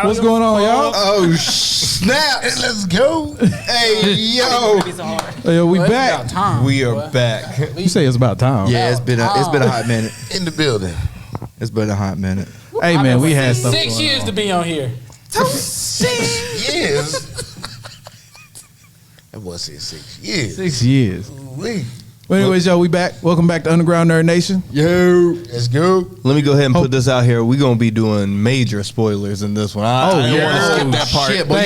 What's going on, y'all? Oh, snap. Let's go. Hey, yo. Hey, we back. We are back. You say it's about time. Yeah, it's been a hot minute. In the building. It's been a hot minute. Hey, man, we had stuff 6 years to be on here. 6 years? That was 6 years. 6 years. Ooh-wee. Well, anyways, y'all, we back. Welcome back to Underground Nerd Nation. Yo, let's go. Let me go ahead and put this out here. We're going to be doing major spoilers in this one. I don't want to skip that part. Shit, boy,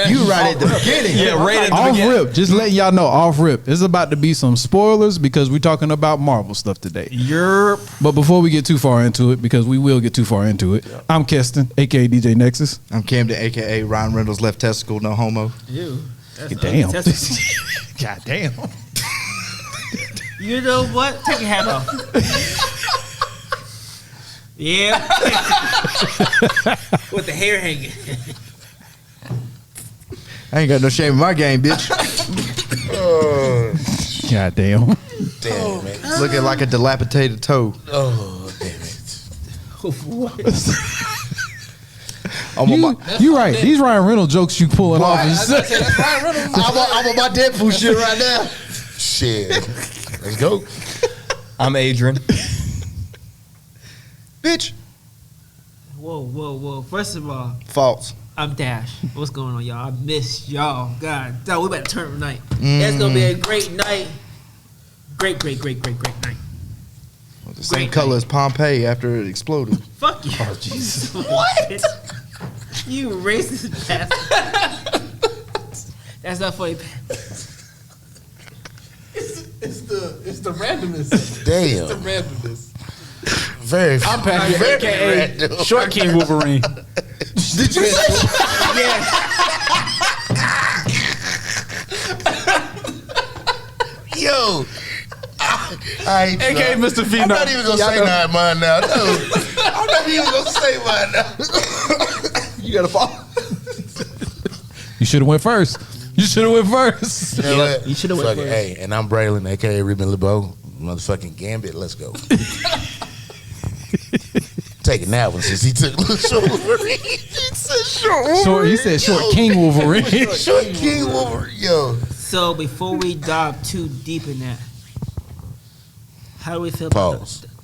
you right at the beginning. Yeah, right at the Off beginning. rip. Just letting y'all know, off rip. There's about to be some spoilers because we're talking about Marvel stuff today. Yerp. But before we get too far into it, because we will get too far into it, I'm Keston, a.k.a. DJ Nexus. I'm Camden, a.k.a. Ryan Reynolds, left testicle, no homo. You. Damn. God damn. You know what? Take your hat off. Yeah. With the hair hanging. I ain't got no shame in my game, bitch. God damn. Damn it. Looking like a dilapidated toe. Oh, damn it. You right. These Ryan Reynolds jokes you pulling off. I'm on my Deadpool shit right now. Shit. Let's go. I'm Adrian. Bitch. Whoa. First of all, False. I'm Dash. What's going on, y'all? I miss y'all. God, we about to turn tonight. It's going to be a great night. Great night. Well, the same color as Pompeii after it exploded. Fuck you. Oh, Jesus. What? You racist bastard. That's not funny. It's the randomness. Damn. It's the randomness. Very. I'm Patrick, very a.k.a. random. Short King Wolverine. Did you say? Yeah. Yo. A.k.a. Mr. Phenom. I'm not even going to say mine now. No. I'm not even going to say mine now. You got to follow. You should have went first. You should have went first. You know what? You should have went first. Hey, and I'm Braylon, a.k.a. Ruben LeBeau. Motherfucking Gambit. Let's go. Taking that one since he took Short Wolverine. He said Short Wolverine. He said Short King Wolverine. Short King Wolverine. Yo. So before we dive too deep in that, how do we feel Pause. about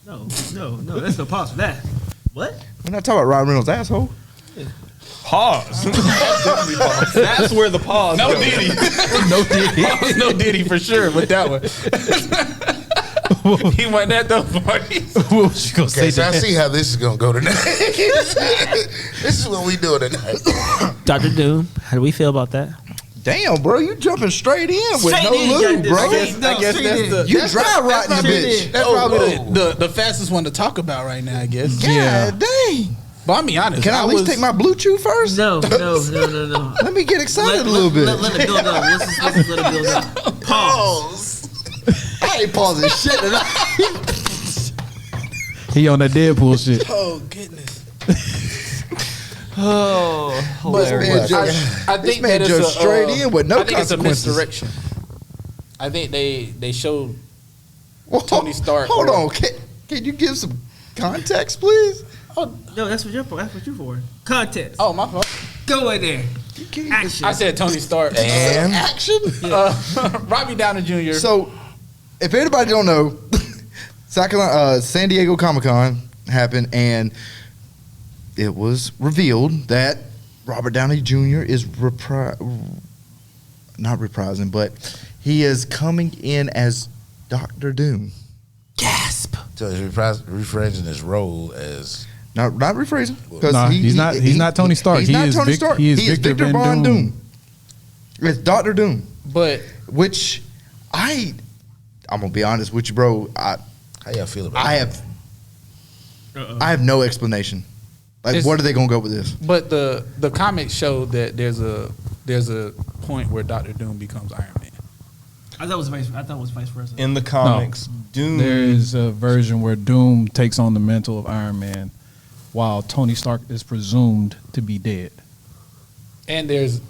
that? No, there's no pause for that. What? We're not talking about Ryan Reynolds' asshole. Pause. That's where the pause No goes. Diddy. No Diddy. No Diddy for sure with that one. He wasn't at those parties. What was you gonna Okay, say? so I see how this is going to go tonight. This is what we doing tonight. Dr. Doom, how do we feel about that? Damn, bro, you jumping straight in with Straight no in, lube, bro. I guess that's the You dry rotting the bitch. that's probably the fastest one to talk about right now, I guess. Yeah. God dang. But I'll be honest. Can I at least take my blue chew first? No. Let me get excited a little bit. Let it build up. Let's just let it build up. Pause. I ain't pausing shit tonight. He on that Deadpool shit. Oh goodness. Oh, hilarious. I think man that jumped it's straight in with no I think it's a consequences. misdirection. I think they showed Whoa, Tony Stark. Hold on. Can you give some context, please? no, that's what you're for. That's what you're for. Context. Oh, my fault. Go in there. Action. I said Tony Stark. And action. Robbie Downey Jr. So, if anybody don't know, San Diego Comic-Con happened, and it was revealed that Robert Downey Jr. is not reprising, but he is coming in as Doctor Doom. Gasp. So he's rephrasing his role as Not rephrasing. Nah, he's not Tony Stark. He is Victor Von Doom. It's Doctor Doom. But Which I'm gonna be honest with you, bro. how y'all feel about I that? have no explanation. Like, what are they gonna go with this? But the comics show that there's a point where Doctor Doom becomes Iron Man. I thought it was vice versa. In the comics, Doom. There is a version where Doom takes on the mantle of Iron Man, while Tony Stark is presumed to be dead. And there's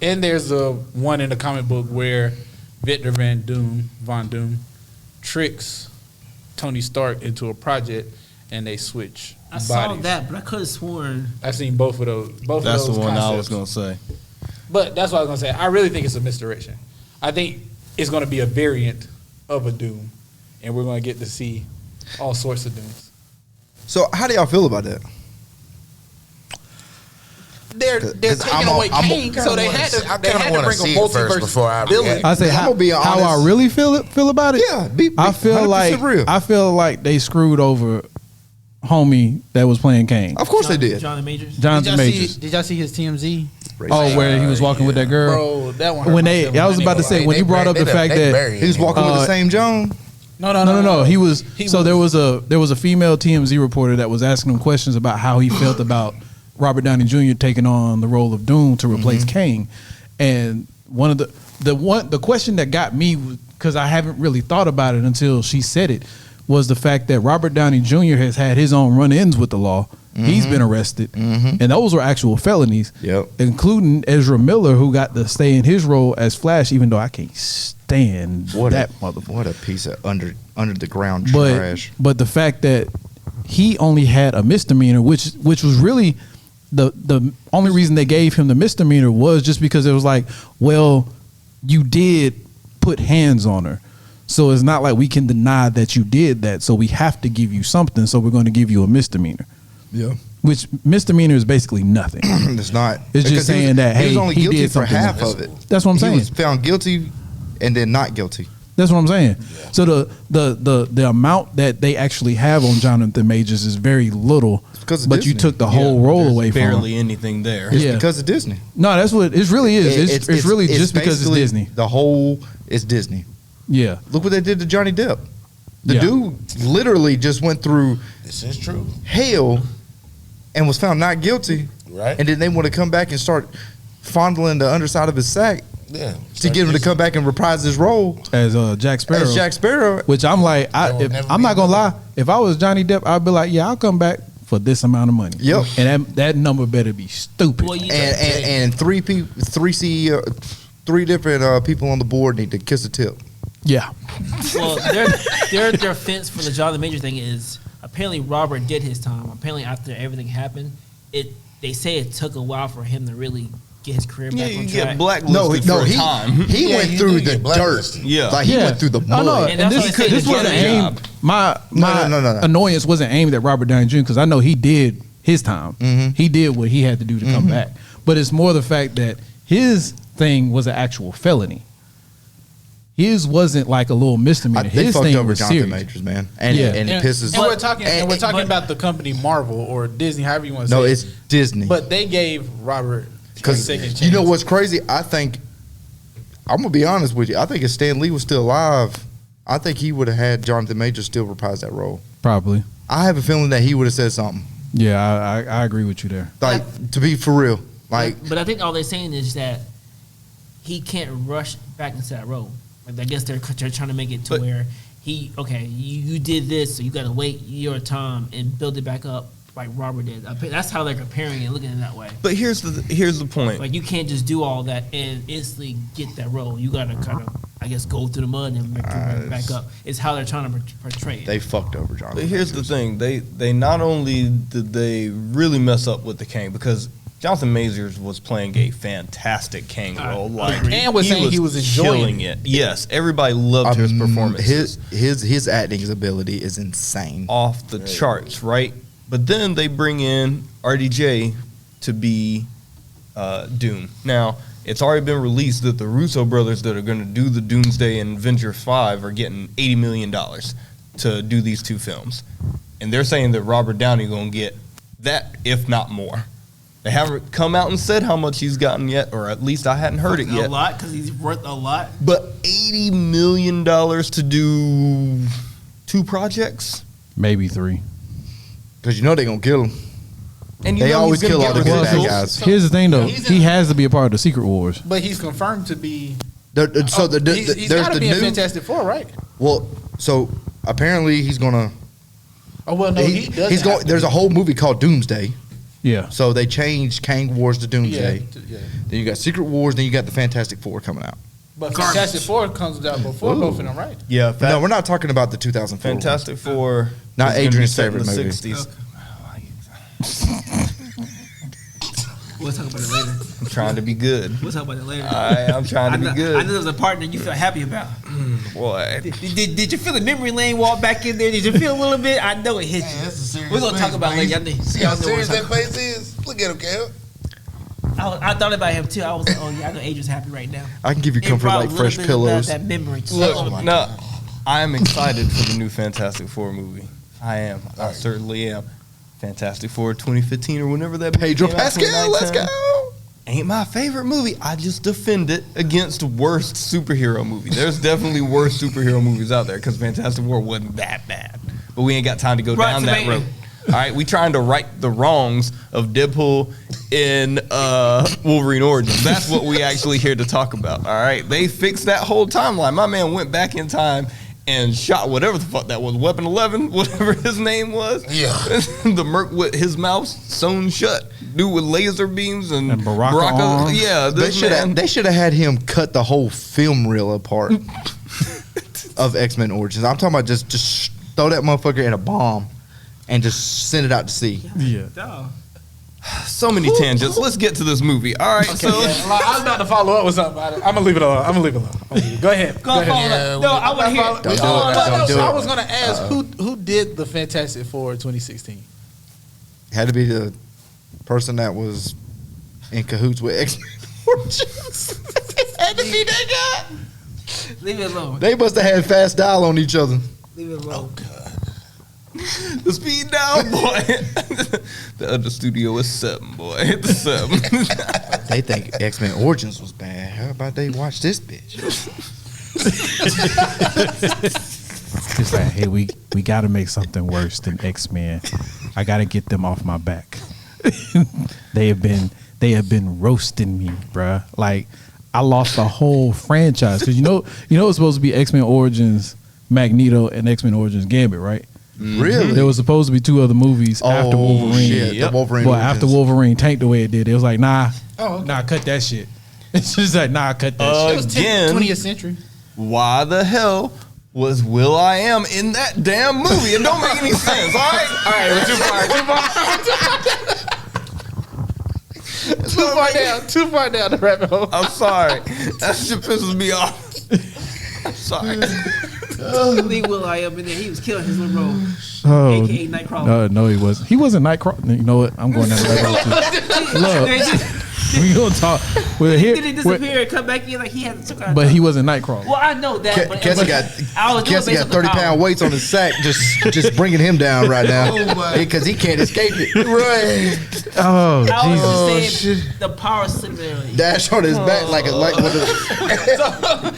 a one in the comic book where Victor Von Doom tricks Tony Stark into a project, and they switch I saw bodies. that, but I could have sworn. I've seen both of those. That's the one I was concepts. gonna say. But that's what I was gonna say. I really think it's a misdirection. I think it's gonna be a variant of a Doom, and we're gonna get to see all sorts of Dooms. So how do y'all feel about that? They're 'Cause taking away Kane, so they had to bring a multiverse before I villain. react. I say I'm how, gonna be how I honest. really feel about it. Yeah, be I feel 100% real. I feel like they screwed over homie that was playing Kane, Of course they did. Jonathan Majors. Jonathan Majors. Did y'all see his TMZ? Oh, where he was walking with that girl. Bro, that one. hurt When my they, feelings. I was about to say when you brought up the fact that He was walking with the same John. no, he was. So there was a female TMZ reporter that was asking him questions about how he felt about Robert Downey Jr. taking on the role of Doom to replace Kane, and one of the question that got me, because I haven't really thought about it until she said it, was the fact that Robert Downey Jr. has had his own run-ins with the law. He's been arrested, and those were actual felonies, Yep. including Ezra Miller, who got to stay in his role as Flash, even though I can't stand that motherfucker. What a piece of under the ground But trash. but the fact that he only had a misdemeanor, which was really the only reason they gave him the misdemeanor was just because it was like, well, you did put hands on her. So it's not like we can deny that you did that. So we have to give you something. So we're going to give you a misdemeanor. Yeah. Which misdemeanor is basically nothing. It's not. It's just Because he saying was- that, he was hey, only he guilty did for something half wrong. of it. That's what I'm saying. He was found guilty and then not guilty. That's what I'm saying. So the amount that they actually have on Jonathan Majors is very little, because of but you Disney. took the whole role There's away from him. barely anything there. It's Yeah. because of Disney. No, that's what it really is. It's really just because it's basically Disney. The whole is Disney. Yeah. Look what they did to Johnny Depp. The Yeah. dude literally just went through This is true, hell and was found not guilty. right? And then they want to come back and start fondling the underside of his sack Yeah. to get him to come back and reprise his role As Jack Sparrow. as Jack Sparrow. Which I'm like, That will never I'm be not gonna another. lie. If I was Johnny Depp, I'd be like, yeah, I'll come back for this amount of money. Yep. And that number better be stupid. Well, you And three CEO, three different people on the board need to kiss a tip. Yeah. Well, their defense for the Jonathan Major thing is apparently Robert did his time. Apparently, after everything happened, they say it took a while for him to really get his career Yeah, back you on get track. blacklisted for a time. he Yeah, went you through do the get dirt. blacklisted. Yeah. Like he went through the Oh, mud. no, And and that's this, why they say this the wasn't job. aimed. My No. annoyance wasn't aimed at Robert Downey Jr. because I know he did his time. He did what he had to do to come back. But it's more the fact that his thing was an actual felony. His wasn't like a little misdemeanor. They His fucked thing over was Jonathan serious. Majors, man, and Yeah. and it pisses. And we're talking but- about the company Marvel or Disney, however you want to say. No, it. it's Disney. But they gave Robert a Because second chance. you know what's crazy? I think I'm gonna be honest with you. I think if Stan Lee was still alive, I think he would have had Jonathan Majors still reprise that role. Probably. I have a feeling that he would have said something Yeah, I agree with you there. like to be for real. Like But I think all they're saying is that he can't rush back into that role. Like I guess they're trying to make it to But- where you did this, so you got to wait your time and build it back up like Robert did. That's how they're comparing it, looking at it that way. But here's the point. Like you can't just do all that and instantly get that role. You got to kind of, I guess, go through the mud and make it back up. It's how they're trying to portray it. they fucked over Jonathan. But here's the Majors. thing: they not only did they really mess up with the Kang, because Jonathan Majors was playing a fantastic Kang role, like And was saying he was enjoying killing it. Yes, everybody loved his performance. His acting ability is insane. Off the charts, right? But then they bring in RDJ to be Doom. Now, it's already been released that the Russo brothers that are going to do the Doomsday and Avengers 5 are getting $80 million to do these two films. And they're saying that Robert Downey going to get that, if not more. They haven't come out and said how much he's gotten yet, or at least I hadn't heard it a yet. lot because he's worth a lot. But $80 million to do 2 projects? Maybe 3. Because you know they're gonna kill him. And They know always he's gonna kill all get the good results. bad guys. Here's the thing, though. He's He in- has to be a part of the Secret Wars. But he's confirmed to be. He's he's there's got to the be in new. Fantastic Four, right? Well, so apparently he's gonna. Oh well, no, he doesn't. He's going. have to There's be. a whole movie called Doomsday. Yeah. So they changed Kang Wars to Doomsday. Yeah. Then you got Secret Wars. Then you got the Fantastic Four coming out. But Fantastic Four comes out before both of them, right? Yeah, No, we're not talking about the 2004. Fantastic Four Not It's gonna be Adrian's set in favorite the movie. 60s. We'll talk about it later. I'm trying to be good. We'll talk about it later. I'm trying to be I good. know there was a partner you felt happy about. Boy, Did you feel the memory lane walk back in there? Did you feel a little bit? I know it hit Man, you. that's a serious We're gonna talk face, about it man. later. Y'all See how know what serious we're that talking face is? Look at him, Cal. I thought about him too. I was like, oh yeah, I know Adrian's happy right now. I can give you It comfort brought like a little fresh bit of pillows. That memory. Too. look, no, I am excited for the new Fantastic Four movie. I am. I Alright. certainly am. Fantastic Four 2015 or whenever that movie Pedro came out, Pascal, let's 2019. go. Ain't my favorite movie. I just defend it against worst superhero movie. There's definitely worse superhero movies out there because Fantastic Four wasn't that bad. But we ain't got time to go Right, down that tomato. road. All right, we trying to right the wrongs of Deadpool in Wolverine Origins. That's what we actually here to talk about. All right, they fixed that whole timeline. My man went back in time and shot whatever the fuck that was, Weapon 11, whatever his name was. Yeah. The merc with his mouth sewn shut, dude with laser beams and Baraka arms. Yeah, this man. They should have had him cut the whole film reel apart of X-Men Origins. I'm talking about just throw that motherfucker in a bomb and just send it out to sea. Yeah. Dog. So many tangents. Let's get to this movie. All right, so Yeah, like, I was about to follow up with something. I'm gonna leave it alone. I'm gonna leave it alone. Go ahead. Go ahead. on, Yeah, no, I want to hear. Don't do it. No, Don't do I it. was gonna ask who did the Fantastic Four 2016. Had to be the person that was in cahoots with X-Men Origins. Had to be that guy. Leave it alone. They must have had fast dial on each other. Leave it alone. the speed down, boy. The other studio is 7, boy. Hit the 7. They think X-Men Origins was bad. How about they watch this bitch? It's like, hey, we got to make something worse than X-Men. I got to get them off my back. They have been roasting me, bruh. Like I lost the whole franchise because you know it's supposed to be X-Men Origins Magneto and X-Men Origins Gambit, right? Really? There was supposed to be 2 other movies after Wolverine. Shit, Yep. the Wolverine. But after Origins. Wolverine tanked the way it did, it was like, nah, okay. nah, cut that shit. It's just like, nah, cut that shit. It was Again. 20th century. Why the hell was Will I Am in that damn movie? It don't make any sense. All right, All right, we're too far. Too far down the rabbit hole. I'm sorry. That shit pisses me off. I'm sorry. Leave Will I Am in there. He was killing his little role. Oh, AKA Nightcrawler. no, he wasn't. He wasn't Nightcrawler. You know what? I'm going down the rabbit hole too. Look, we gonna talk. We're here. Did he disappear and come back in like he had some kind of? But he wasn't Nightcrawler. Well, I know that. but Kessie got I was doing Kessie based got on the 30 power. pound weights on his sack, just bringing him down right now Oh, my. because he can't escape it. Right, Oh, I was Jesus. just saying the power similarly. dash on his back like with a.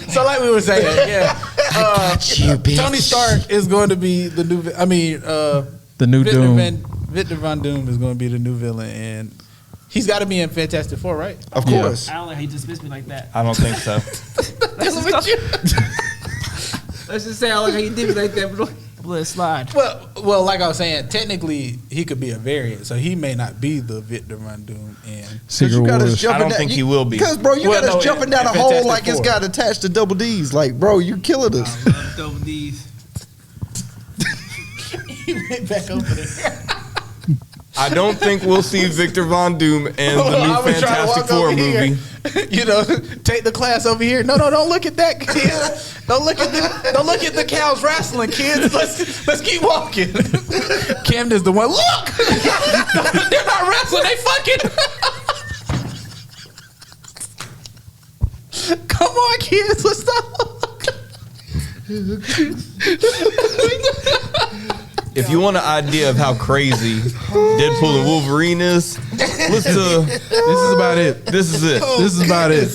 So like we were saying, yeah. You bitch. Tony Stark is going to be the new. The new Doom. Victor Von Doom is going to be the new villain, and he's got to be in Fantastic Four, right? Of Yeah. course. I don't like how you dismissed me like that. I don't think so. Let's just say I don't like how you did me like that, but let it slide. Well, like I was saying, technically he could be a variant, so he may not be the Victor Von Doom. And Secret You got us Wars. jumping I don't down- think he will be. Because, bro, you Well, got us no, jumping down a in hole Fantastic like it's Four. got attached to double D's. Like, bro, you killing us. I love double D's. he went back over there. I don't think we'll see Victor Von Doom in the new I was trying to Fantastic walk Four over here. movie. You know, take the class over here. No, don't look at that, kids. Don't look at the cows wrestling, kids. Let's keep walking. Camden's the one. Look, they're not wrestling. They fucking. Come on, kids. Let's stop. If you want an idea of how crazy Deadpool and Wolverine is, listen to This is about it. this is it. This is about it.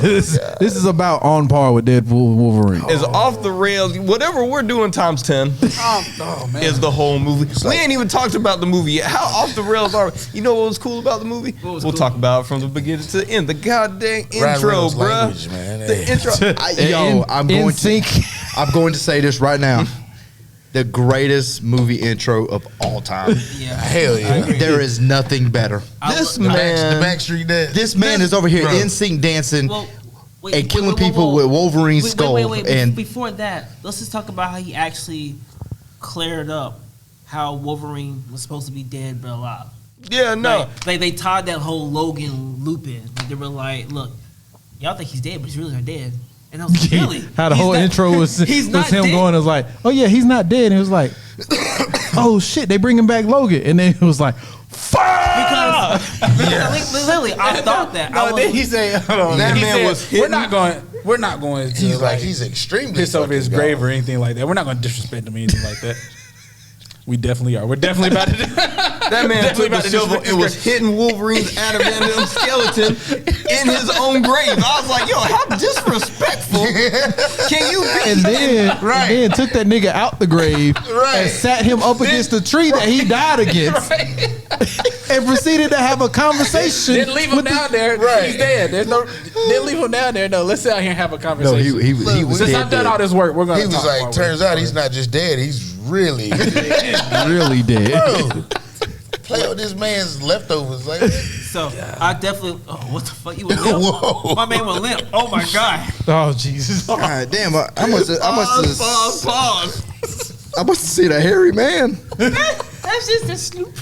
This is about on par with Deadpool and Wolverine. It's off the rails. Whatever we're doing times 10 Oh man. is the whole movie. We ain't even talked about the movie yet. How off the rails are we? You know what was cool about the movie? What was We'll cool? talk about it from the beginning to the end. The goddamn Ryan intro, Reynolds bruh. language, man. The Hey. intro. I'm going to say this right now. The greatest movie intro of all time. Yeah. Hell yeah. There is nothing better. This The man. Backstreet Dance. This man is over here Bro. in sync dancing Well, wait, and killing wait, people wait, with Wolverine's wait, skull. wait. And Before that, let's just talk about how he actually cleared up how Wolverine was supposed to be dead but alive. Yeah, no. Like they tied that whole Logan loop in. Like they were like, look, y'all think he's dead, but he's really not dead. And I was like, really? How the He's whole not- intro was he's him not dead. going, it was like, oh yeah, he's not dead. And it was like, oh shit, they bringing back Logan. And then it was like, fuck! Because literally, I thought that. I No, was, then he said, hold on, That he man said, was we're hitting- not going to He's like, he's extremely piss over his fucking grave gone. or anything like that. We're not going to disrespect him or anything like that. We definitely are. We're definitely about to do That man Definitely took the about to shovel disrespect and was his hitting Wolverine's adamantium skeleton in his own grave. I was like, yo, how disrespectful can you be? And then, Right. and then took that nigga out the grave Right. and sat him up against the tree that he died against and proceeded to have a conversation. Didn't leave him with the- down there. Right. He's dead. Didn't leave him down there. No, let's sit out here and have a No, conversation. he was Since dead. I've done all this work, we're going He to was talk like, more turns out he's not just dead, he's really really dead. Bro, play with this man's leftovers. Like, so I definitely. Oh, what the fuck? You was limp. whoa. My man was limp. Oh my god. Oh Jesus! God damn! I must have Pause. I must have seen a hairy man. That's just a snoop.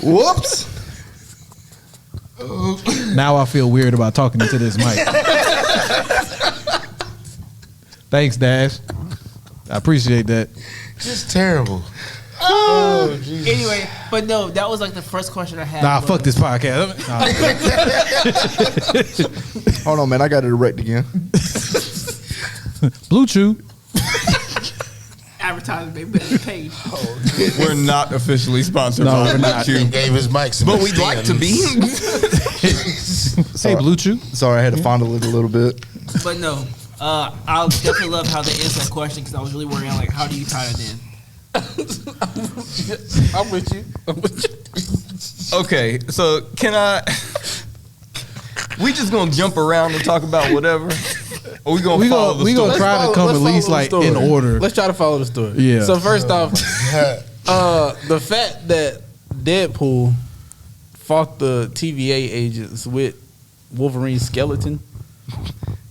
Whoops. Now I feel weird about talking into this mic. Thanks, Dash. I appreciate that. just terrible. Oh, Jesus. Anyway, but no, that was like the first question I had. Nah, was- fuck this podcast. Nah. Hold on, man. I got it erect again. Blue Chew. Advertising, they better be paid. We're not officially sponsored No, by we're not. Blue Chew, They gave his mic some but we'd like to be. Hey, Blue Chew. Sorry, I had to fondle it a little bit. But no, I definitely love how they answered that question because I was really worried. Like, how do you tie it in? I'm with you. Okay, so can I? We just gonna jump around and talk about whatever, or we gonna follow the We story? gonna try to come at least like in order. Let's try to follow the story. Yeah. So first off, the fact that Deadpool fought the TVA agents with Wolverine's skeleton.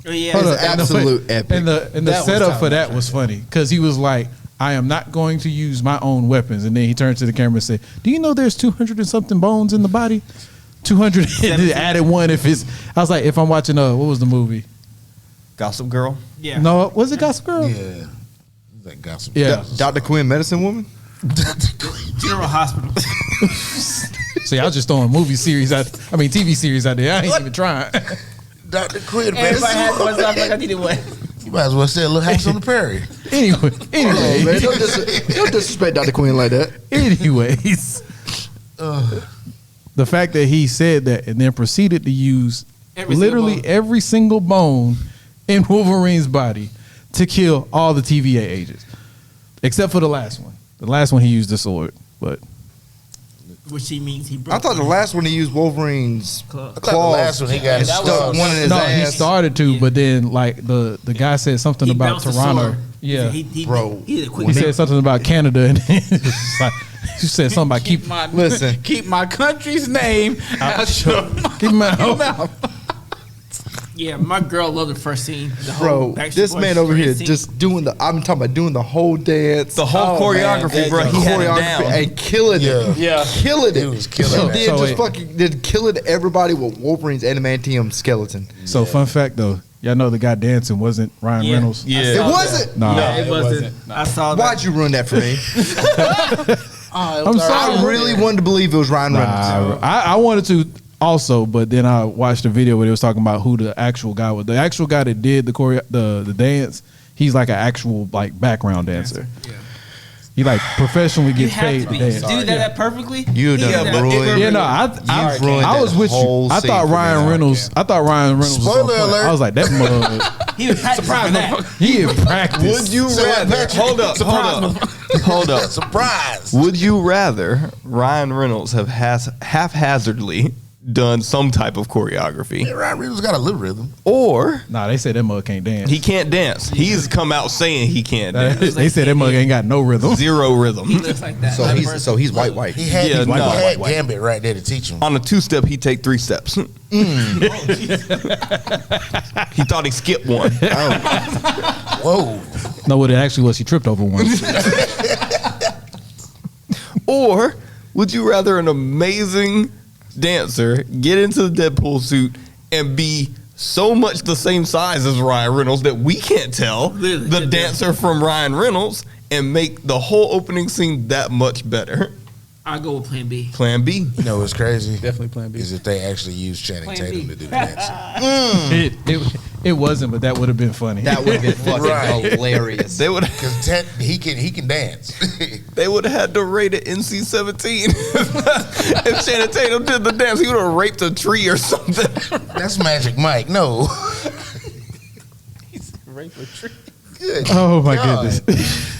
Oh, yeah, Hold It's up, and the- absolute epic. And the That was setup top for that notch, was funny because he was like, "I am not going to use my own weapons," and then he turned to the camera and said, "Do you know there's 200 and something bones in the body? 200 and then added one if it's." I was like, if I'm watching what was the movie? Gossip Girl. yeah. No, was it Gossip Girl? Yeah. That gossip. Yeah. Dr. Quinn, medicine woman. General Hospital. See, I was just throwing movie series out. I mean, TV series out there. I ain't even trying. Dr. Quinn, man. Everybody had one, so I was like, I needed one. You might as well say a little house on the prairie. anyway, Oh, man, anyway, don't disrespect Dr. Quinn like that. anyways, the fact that he said that and then proceeded to use Every literally single bone. every single bone in Wolverine's body to kill all the TVA agents, except for the last one. The last one he used the sword, but Which he means he broke. I thought the last one he used Wolverine's Claw. I thought the claws. last one he got and his stuck claws. one in his no, he ass. started to. Yeah. But then, like the guy said something He about bounced the Toronto. sword. Yeah, he, Bro, He did a quick. he said something about Canada, and then it was just like he said something about keep Listen. keep my country's name out your keep my mouth. Yeah, my girl loved the first scene. The Bro, whole Backstreet this Boys man over here scene. just doing the. I'm talking about doing the whole dance, The whole choreography, man, bro. that He had it choreography, down. and killing it. Yeah. killing it. He was killing And it. then So just wait. fucking did killing everybody with Wolverine's adamantium skeleton. So fun fact though, y'all know the guy dancing wasn't Ryan Yeah. Reynolds. Yeah. It wasn't. Nah. Yeah, it it wasn't. wasn't. I saw that. Why'd you ruin that for me? I'm sorry. I really wanted to believe it was Ryan Reynolds. Nah, I wanted to also, but then I watched a video where they was talking about who the actual guy was. The actual guy that did the dance, he's like an actual like background dancer. Yeah. He like professionally You gets have paid to to be. dance. Do that perfectly. You He done did that ruined- perfectly. Yeah, no, I ruined was that with you. whole I scene thought for me. Ryan Reynolds. I thought Ryan Reynolds was on Spoiler point. alert. I was like that mug. He was practicing for that. He in practice. Would you So, rather? Patrick- Hold up. Hold up. Surprise. Would you rather Ryan Reynolds have haphazardly done some type of choreography, Ryan Reynolds got a little rhythm. or Nah, they said that mug can't dance. he can't dance? He's come out saying he can't dance. They said that mug ain't got no rhythm. Zero rhythm. He looks like that. So he's white. He had, Yeah, he no. had Gambit right there to teach him. On a 2-step, he take 3 steps. He thought he skipped one. Whoa. No, what it actually was, he tripped over one. Or would you rather an amazing dancer get into the Deadpool suit and be so much the same size as Ryan Reynolds that we can't tell the dancer from Ryan Reynolds and make the whole opening scene that much better? I go with Plan B. Plan B. You know what's crazy? Definitely Plan B. Is if they actually use Channing Plan Tatum B. to do the dancing. It wasn't, but that would have been funny. That would have been fucking Right. hilarious. They would Because he can dance. they would have had to rate it NC-17 if Channing Tatum did the dance. He would have raped a tree or something. That's Magic Mike. No. Rape a tree. Good Oh my God. goodness.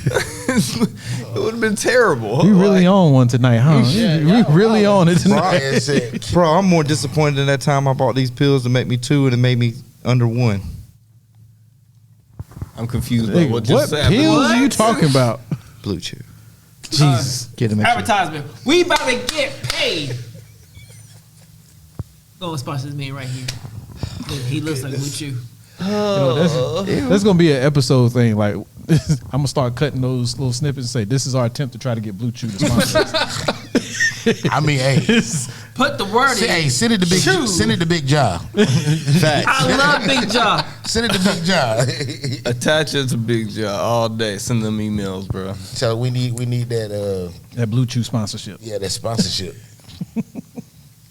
It would have been terrible. We really on one tonight, huh? We really on it tonight. Brian said, Bro, I'm more disappointed in that time I bought these pills to make me 2 and it made me under 1. I'm confused by Nigga, what what just happened. pills are you talking about? Blue Chew. Jesus. Get them. Advertisement. We about to get paid. Go sponsor this man right here. Look, he looks like Blue Chew. You know, that's gonna be an episode thing. Like, I'm gonna start cutting those little snippets and say, "This is our attempt to try to get Blue Chew to sponsor us." I mean, hey. Put the word in. Hey, send it to Big Chew. Send it to Big Jaw. Facts. I love Big Jaw. Send it to Big Jaw. Attach it to Big Jaw all day. Send them emails, bro. So we need that That Blue Chew sponsorship. that sponsorship.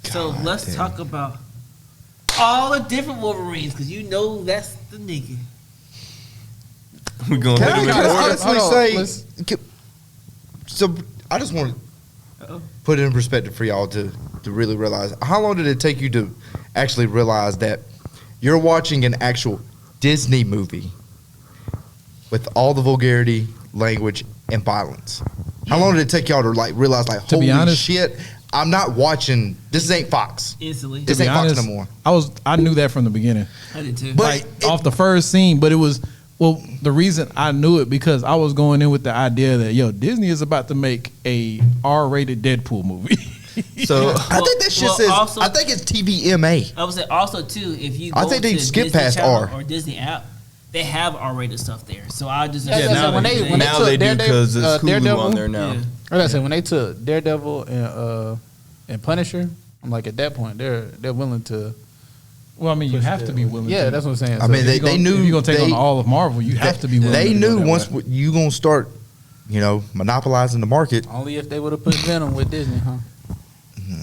So let's talk about all the different Wolverines, because you know that's the nigga. We're going Can to I hit him just in order. honestly Hold on, say, so I just want to put it in perspective for y'all to really realize, how long did it take you to actually realize that you're watching an actual Disney movie with all the vulgarity, language, and violence? How long did it take y'all to like realize, like, To be holy honest- shit, I'm not watching, this ain't Fox. Instantly. This To be ain't Fox honest, no more. I knew that from the beginning. I did too. But Like off the first scene, but it was the reason I knew it because I was going in with the idea that Disney is about to make a R-rated Deadpool movie. So I think that shit well, says, also- I think it's TVMA. I would say also too, if you go I think they to skip Disney past Channel R. or Disney app, they have R-rated stuff there. So I just Yeah, assume now that they- when now took they do Daredevil- because it's Hulu Daredevil, on there now. Yeah. Like I said, when they took Daredevil and Punisher, I'm like, at that point they're willing to. Well, I mean, you have to be willing. Yeah, to. that's what I'm saying. I mean, If they you're knew if you're gonna take they- on all of Marvel. You have to be willing. They to go knew that once way. you gonna start, monopolizing the market. Only if they would have put Venom with Disney, huh?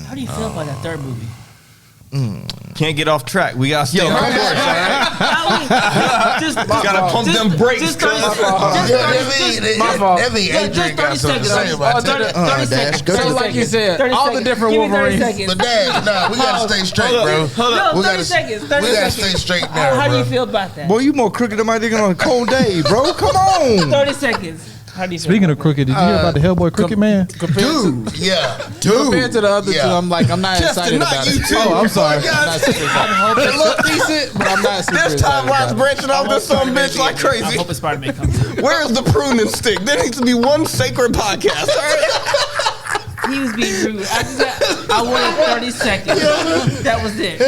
How do you feel about that third movie? Can't get off track. We got to stay on course, all right? Just Gotta pump them brakes, Just cuz. 30 My fault. That mean just Adrian got 30 something to seconds. say about that. 30 Dash, seconds. go to 30 the- like you seconds. said, 30 all the seconds. different Give me 30 Wolverines. seconds. But Dad, nah, we gotta stay straight, Hold bro. up, hold up. No, We 30 gotta- seconds. 30 We gotta seconds. stay straight now, How do you bro. feel about that? Boy, you more crooked than my nigga on a cold day, bro. Come on. 30 seconds. How do you feel Speaking about of crooked, did you hear about the Hellboy Crooked Man? Compared Yeah. compared to the other two, Yeah. I'm like, I'm not excited not about you it. two. Oh, I'm sorry. I'm not super excited. It looked decent, but I'm not super This excited timeline's about it. branching off this some bitch like that? I'm crazy. hoping Spider-Man comes in. Where's the pruning stick? There needs to be one sacred podcast, all right? He was being rude. I wanted 30 seconds. That was it.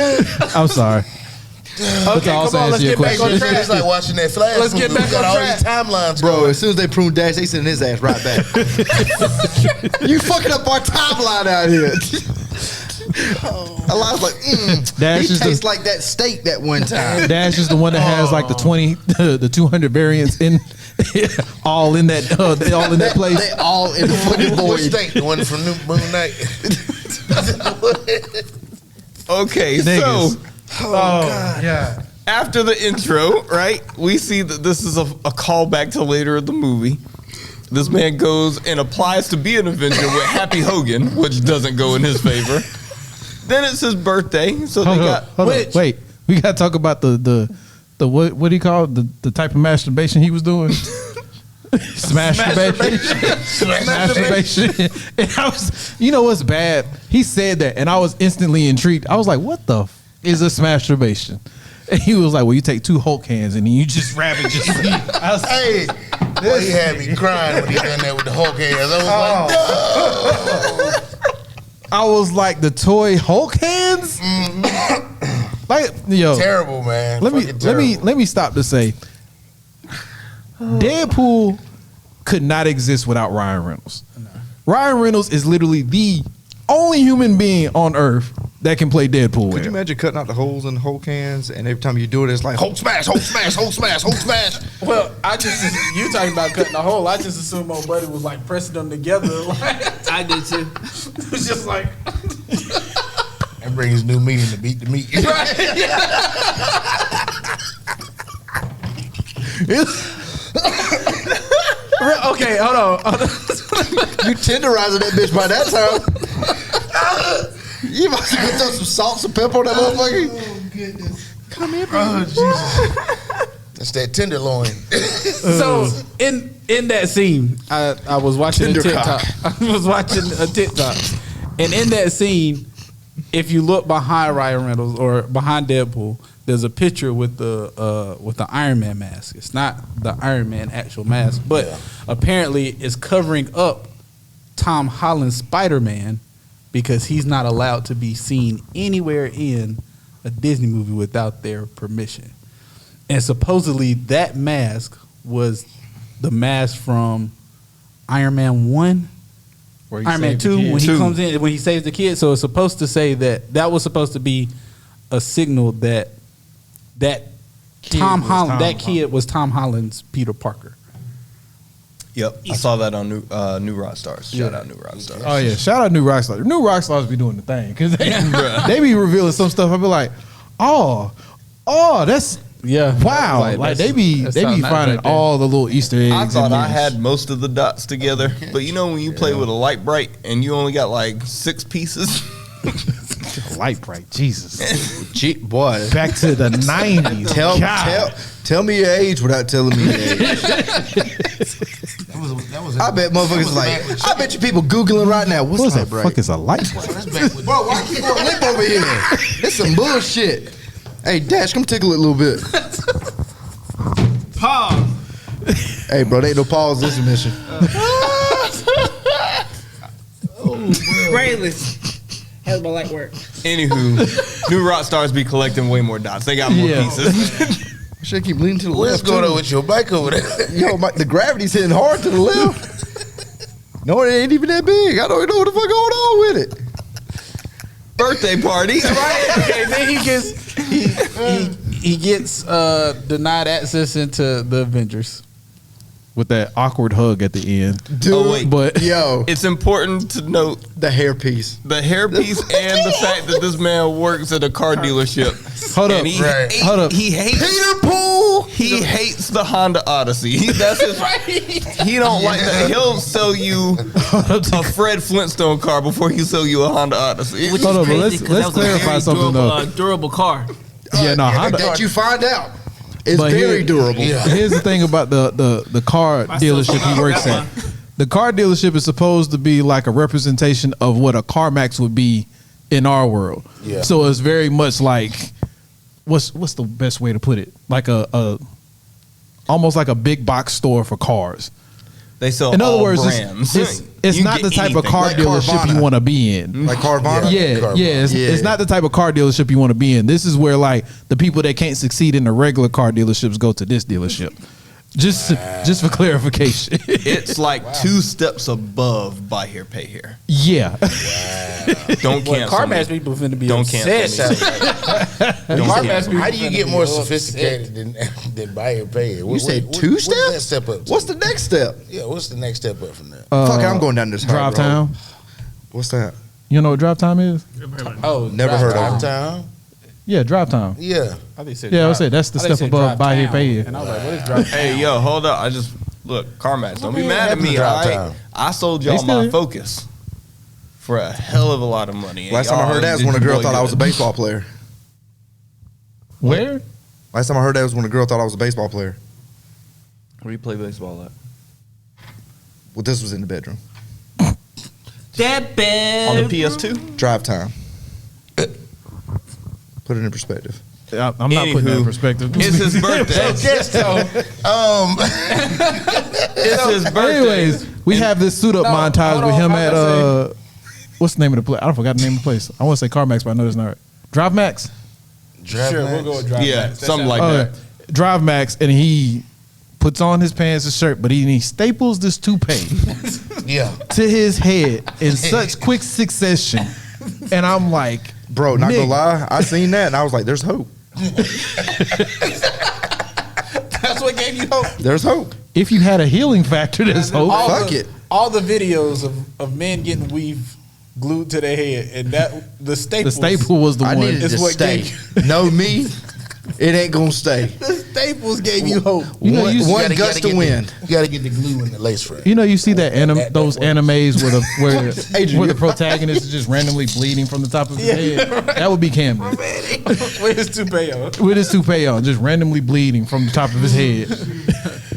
I'm sorry. But to also come on, answer let's your get back on question, track. It's like watching that Flash. Let's get movie. back We got on all track. these timelines, Bro, as soon as they prune Dash, they send his ass right back. You fucking up our timeline out here. Eli's like, Dash he is tastes the like that steak that one time. Dash is the one that has like the 200 variants in all in that place. They all in the fucking Which void. state? The one from New Moon Night. Okay, Niggas. so after the intro, right, we see that this is a callback to later in the movie. This man goes and applies to be an Avenger with Happy Hogan, which doesn't go in his favor. Then it's his birthday, so they got Wait, we gotta talk about the what do you call it? The type of masturbation he was doing. Masturbation. And I was, you know what's bad? He said that, and I was instantly intrigued. I was like, "What the is this masturbation?" And he was like, "Well, you take 2 Hulk hands and then you just wrap it." Just I was, Hey, boy, he had me crying when he done that with the Hulk hands. I was like, no. I was like, the toy Hulk hands. Like, yo, Terrible, man. let Fucking terrible. me stop to say, Deadpool could not exist without Ryan Reynolds. Ryan Reynolds is literally the only human being on Earth that can play Deadpool. Could you imagine cutting out the holes in the Hulk cans, and every time you do it, it's like Hulk smash, Hulk smash, Hulk smash, Hulk smash. Well, you talking about cutting a hole. I just assumed old buddy was like pressing them together. Like, I did too. it was just like. And brings new meaning to beat the meat. Okay, hold on. You tenderizing that bitch by that time. You must have throw some salt, some pepper on that motherfucker. Oh, goodness. Come here, bro. Oh, Jesus. That's that tenderloin. So in that scene, I was watching a TikTok. I was watching a TikTok, and in that scene, if you look behind Ryan Reynolds or behind Deadpool, there's a picture with the Iron Man mask. It's not the Iron Man actual mask, but apparently it's covering up Tom Holland's Spider-Man because he's not allowed to be seen anywhere in a Disney movie without their permission. And supposedly that mask was the mask from Iron Man 1, Iron Man 2, when he comes in, when he saves the kid. So it's supposed to say that was supposed to be a signal that Tom Holland, that kid was Tom Holland's Peter Parker. Yep, I saw that on New Rockstars. Shout out New Rockstars. Oh yeah, shout out New Rockstars. New Rockstars be doing the thing because they be revealing some stuff. I be like, oh, that's wow. Like they be finding all the little Easter eggs. I thought I had most of the dots together, but you know when you play with a light bright and you only got like 6 pieces. Light bright, Jesus. Boy, Back to the 90s. Tell me your age without telling me your age. That was I bet motherfuckers like. I bet you people googling right now. What's that? bright? Fuck is a light bright? Bro, why keep on lip over here? It's some bullshit. Hey, Dash, come tickle it a little bit. Pause. Hey, bro, there ain't no pause this mission. Brainless. How's my light work? Anywho, New Rockstars be collecting way more dots. They got more pieces. Should keep leaning to the What's left. going on with your bike over there? Yo, the gravity's hitting hard to the left. No, it ain't even that big. I don't know what the fuck going on with it. Birthday party. Right? Okay, then he gets denied access into the Avengers. With that awkward hug at the end. Dude, Oh, wait. But yo, It's important to note the hairpiece. the hairpiece and the fact that this man works at a car dealership. hold up, And he, Right. hold up. he hates Peter Pool. He hates the Honda Odyssey. That's his. He don't like that. He'll sell you a Fred Flintstone car before he sell you a Honda Odyssey. Which Hold is on, but crazy, 'cause let's that was a clarify very something, durable, though. durable car. Honda. That you find out. It's But very durable. Yeah. Here's the thing about the car I still dealership don't he works know at. The car dealership is supposed to be like a representation of what a CarMax would be in our world. Yeah. So it's very much like what's the best way to put it? Like a almost like a big box store for cars. They sell In other all words, brands. it's You not get the type of anything. car Like dealership Carvana. you want to be in. Like Carvana. Yeah, it's Yeah. not the type of car dealership you want to be in. This is where like the people that can't succeed in the regular car dealerships go to this dealership. Just for clarification. It's like 2 steps above buy here, pay here. Yeah. Don't Boy, cancel CarMax me. people finna be Don't obsessed. cancel Don't CarMax cancel. people How do you finna get be more upset. sophisticated than buy and pay? You said 2 What's that steps? step up to? What's the next step? Yeah, what's the next step up from there? Fuck it, I'm going down this Drive hard road. time. What's that? You know what drive time is? Oh, Never heard of Drive it. Time? Yeah, drive time. Yeah. I think said Yeah, I would drive- say that's the I think step said above drive buy here, town. pay here. And I was like, what is drive Hey, town? yo, hold up. I just look, CarMax. Don't be What mad at happened to me. Drive All Time? right? I sold They y'all still my here. Focus for a hell of a lot of money. and Last time I y'all heard that was did when a girl really thought I was a good. baseball player. Where? Last time I heard that was when a girl thought I was a baseball player. Where do you play baseball at? Well, this was in the bedroom. That bad. On the PS2? Drive time. Put it in perspective. I'm not putting that in Anywho, perspective. It's his birthday. It's his birthday. Anyways, we have this suit up montage hold with on, him I at was what's the name of the place? I forgot the name of the place. I want to say CarMax, but I know it's not right. Drive Max. Sure, we'll go with drive Yeah, Max. That something sounds like that. Drive Max, and he puts on his pants and shirt, but he staples this toupee Yeah. to his head in such quick succession. And I'm like, Bro, not gonna nigga. lie, I seen that and I was like, there's hope. That's what gave you hope. There's hope. If you had a healing factor, there's hope. Fuck it. All the videos of men getting weave glued to their head, and that the staple. The staple was the I one. needed It's to what stay. gave No me, it ain't gonna stay. The staples gave you hope. You know, you One gotta- gust gotta of get wind. You got to get the glue and the lace front. You know, you see that those works. animes where Adrian, where the you- protagonist is just randomly bleeding from the top of his head. That would be Camden With his toupee on. with his toupee on, just randomly bleeding from the top of his head.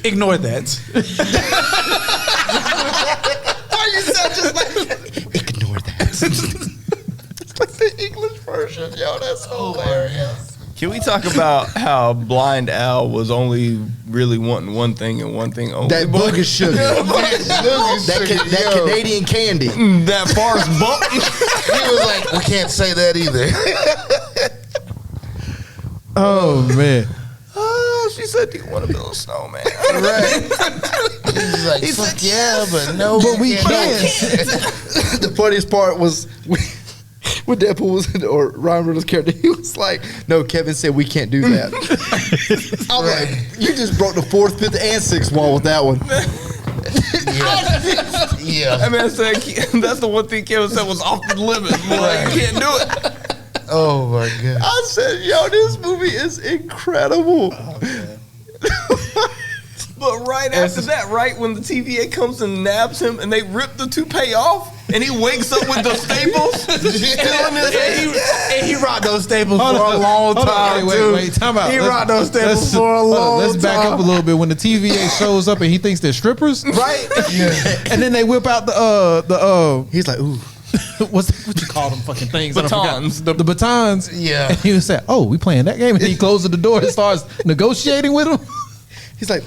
Ignore that. Ignore that. It's like the English version. Yo, that's hilarious. Can we talk about how Blind Al was only really wanting one thing and one thing only? That booger sugar. that Canadian candy. That farce bump. He was like, we can't say that either. Oh man, Oh, she said, "Do you want to build a snowman?" Right. He's like, fuck yeah, but no. but we can't. can't. The funniest part was when Deadpool was or Ryan Reynolds' character, he was like, "No, Kevin said we can't do that." I'm like, "You just broke the fourth, fifth, and sixth wall with that one." Yeah. I mean, that's the one thing Kevin said was off the limit. Like, you can't do it. Oh my god. I said, "Yo, this movie is incredible." But right after that, right when the TVA comes and nabs him, and they rip the toupee off, and he wakes up with the staples, And he rocked those staples Hold for on, a long hold on, time, wait, time out. He Let's- rocked those staples let's- for a hold on, long time. Let's back up a little bit. When the TVA shows up and he thinks they're strippers, Right? and then they whip out the He's like, "Ooh." what you call them fucking things? I don't forgot. Batons. The batons. Yeah. And he was saying, "Oh, we playing that game," and he closes the door and starts negotiating with him. He's like,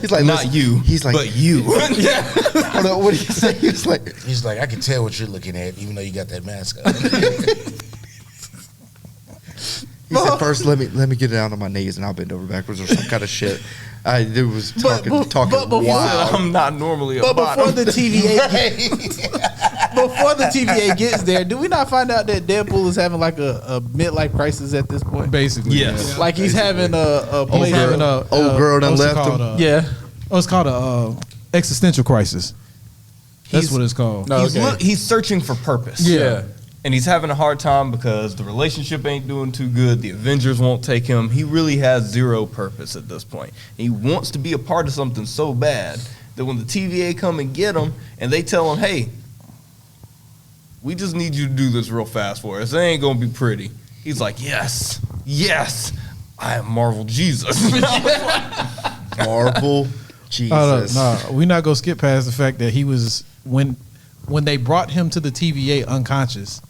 he's like, not "Listen," you, He's like, but you. Hold on, what did he say? He was like, He's like, I can tell what you're looking at, even though you got that mask on. he said, "First, let me get down on my knees and I'll bend over backwards or some kind of shit." Dude was talking before- wild. I'm not normally a But before bottom. the TVA gets there, do we not find out that Deadpool is having like a midlife crisis at this point? Basically, Yes. yeah. Like he's having a Old place. girl. Old girl done what's it left called? him. Yeah. It's called a existential crisis. That's He's- what it's called. No. He's, Okay. he's searching for purpose. Yeah. And he's having a hard time because the relationship ain't doing too good. The Avengers won't take him. He really has zero purpose at this point. He wants to be a part of something so bad that when the TVA come and get him and they tell him, "Hey, we just need you to do this real fast for us. It ain't going to be pretty." He's like, "Yes, yes, I am Marvel Jesus." Marvel Jesus. No, we're not gonna skip past the fact that he was when they brought him to the TVA unconscious,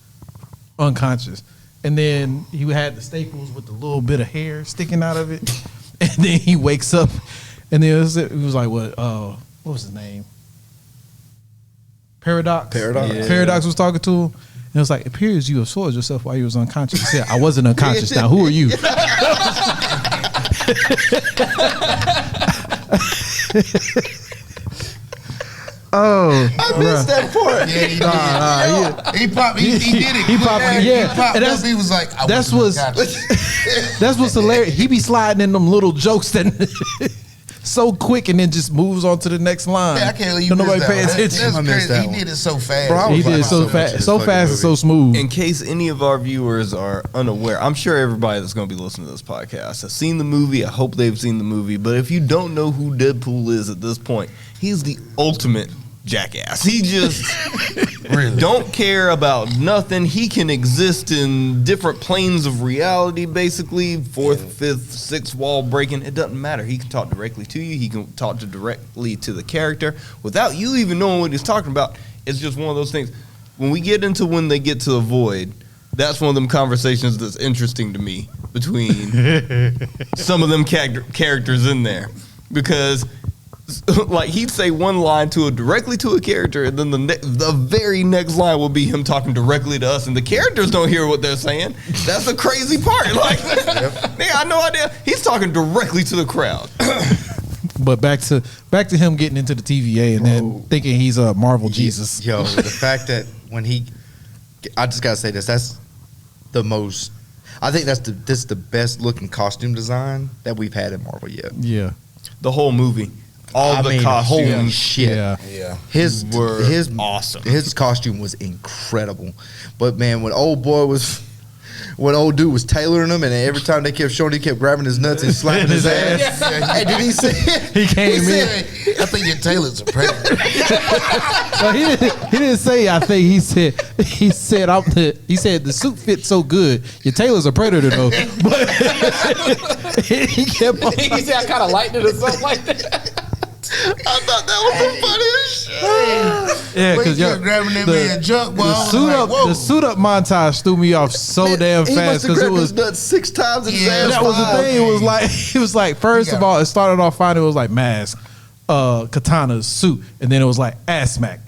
and then he had the staples with the little bit of hair sticking out of it, and then he wakes up, and then it was like what was his name? Paradox. Paradox. Yeah. Paradox was talking to him. And it was like, "It appears you assaulted yourself while you was unconscious." He said, "I wasn't unconscious. Now, who are you?" Oh, I missed that part. Yeah, he did. Nah, He popped. He did it. He popped- quick. yeah. He popped And up. that's- He was like, I that's wasn't what's- unconscious. that's what's hilarious. He be sliding in them little jokes that so quick, and then just moves on to the next line. Yeah, I can't believe you Don't nobody missed pay that one. attention. That's I missed crazy. that He one. did it so fast. Bro, I He was did like, so so much fast, of so this fast, fucking and so movie. smooth. In case any of our viewers are unaware, I'm sure everybody that's going to be listening to this podcast has seen the movie. I hope they've seen the movie. But if you don't know who Deadpool is at this point, he's the ultimate jackass. He just don't care about nothing. He can exist in different planes of reality, basically. Fourth, fifth, sixth wall breaking. It doesn't matter. He can talk directly to you. He can talk directly to the character without you even knowing what he's talking about. It's just one of those things. When we get into when they get to the void, that's one of them conversations that's interesting to me between some of them characters in there. Because like he'd say one line directly to a character, and then the very next line will be him talking directly to us, and the characters don't hear what they're saying. That's the crazy part. Like, they got no idea. He's talking directly to the crowd. But back to him getting into the TVA and then thinking he's a Marvel Jesus. Yo, the fact that when I just gotta say this. That's the most. I think this is the best looking costume design that we've had in Marvel yet. Yeah. The whole movie, Holy costumes. shit! Yeah. His awesome. His costume was incredible. But man, when old dude was tailoring him, and every time they kept showing, he kept grabbing his nuts and slapping his ass. Hey, did he say? He came in. I think your tailors are predator. No, he didn't say. I think he said the suit fits so good. Your tailor's a predator though. But he kept on. He said I kind of liked it or something like that. I thought that was the funniest shit. Yeah, Wait, because you're grabbing that man junk, boy. I was like, the suit up montage threw me off so damn He fast must have because it grabbed was. his nuts 6 times in his Yeah, ass. That was the five. thing. It was like first of all, it started off fine. It was like mask, katana, suit, and then it was like ass smack,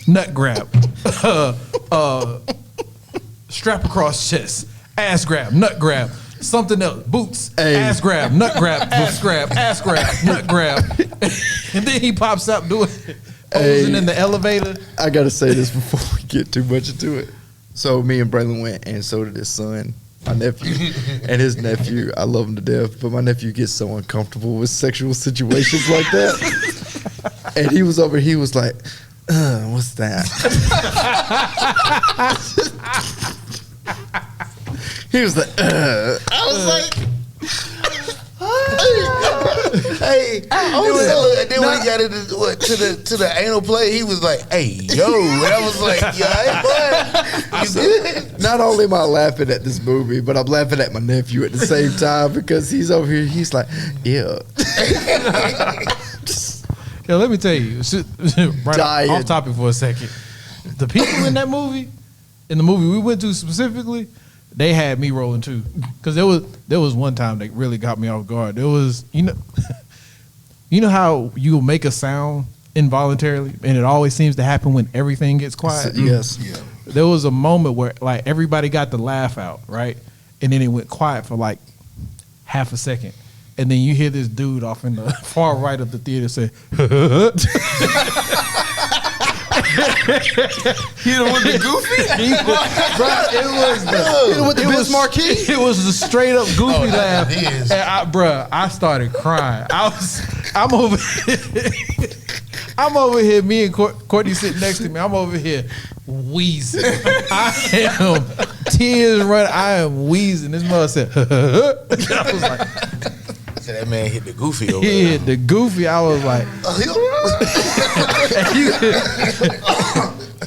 nut grab, strap across chest, ass grab, nut grab. Something else, boots, ass grab, nut grab, ass grab, nut grab, and then he pops up doing posing in the elevator. I gotta say this before we get too much into it. So me and Braylon went, and so did his son, my nephew, and his nephew. I love him to death, but my nephew gets so uncomfortable with sexual situations like that. And he was over. He was like, "What's that?" He was like, I was like, hey. then when he got into to the anal play, he was like, "Hey, yo," and I was like, "Yeah, hey, boy, you good?" Not only am I laughing at this movie, but I'm laughing at my nephew at the same time because he's over here. He's like, yeah. Yo, let me tell you, right Dying. off topic for a second. The people in that movie, in the movie we went to specifically, they had me rolling too. Because there was one time that really got me off guard. There was, you know how you will make a sound involuntarily, and it always seems to happen when everything gets quiet. Yes. Yeah. There was a moment where like everybody got the laugh out, right? And then it went quiet for like half a second. And then you hear this dude off in the far right of the theater say, You know what the goofy? It was the straight up goofy laugh. it is. And I started crying. I'm over here. Me and Courtney sitting next to me. I'm over here wheezing. I am tears running. I am wheezing. This mother said, I was like, So that man hit the goofy over he there. hit the goofy. I was like,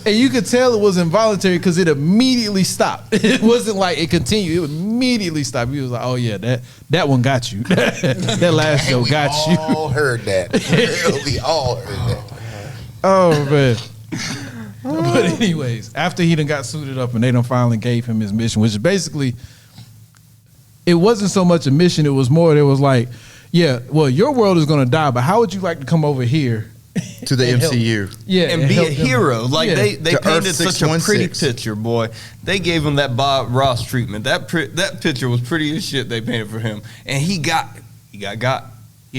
and you could tell it was involuntary because it immediately stopped. It wasn't like it continued. It immediately stopped. He was like, "Oh yeah, that one got you. That last show got you." We all heard that. We all heard that. Oh man. But anyways, after he done got suited up and they done finally gave him his mission, which is basically, it wasn't so much a mission. It was more. It was like, yeah, well, your world is gonna die, but how would you like to come over here To the and help? MCU. Yeah, And be a help them? hero. Like Yeah. they To painted Earth such a pretty 616. picture, boy. They gave him that Bob Ross treatment. That picture was pretty as shit they painted for him. And he got. He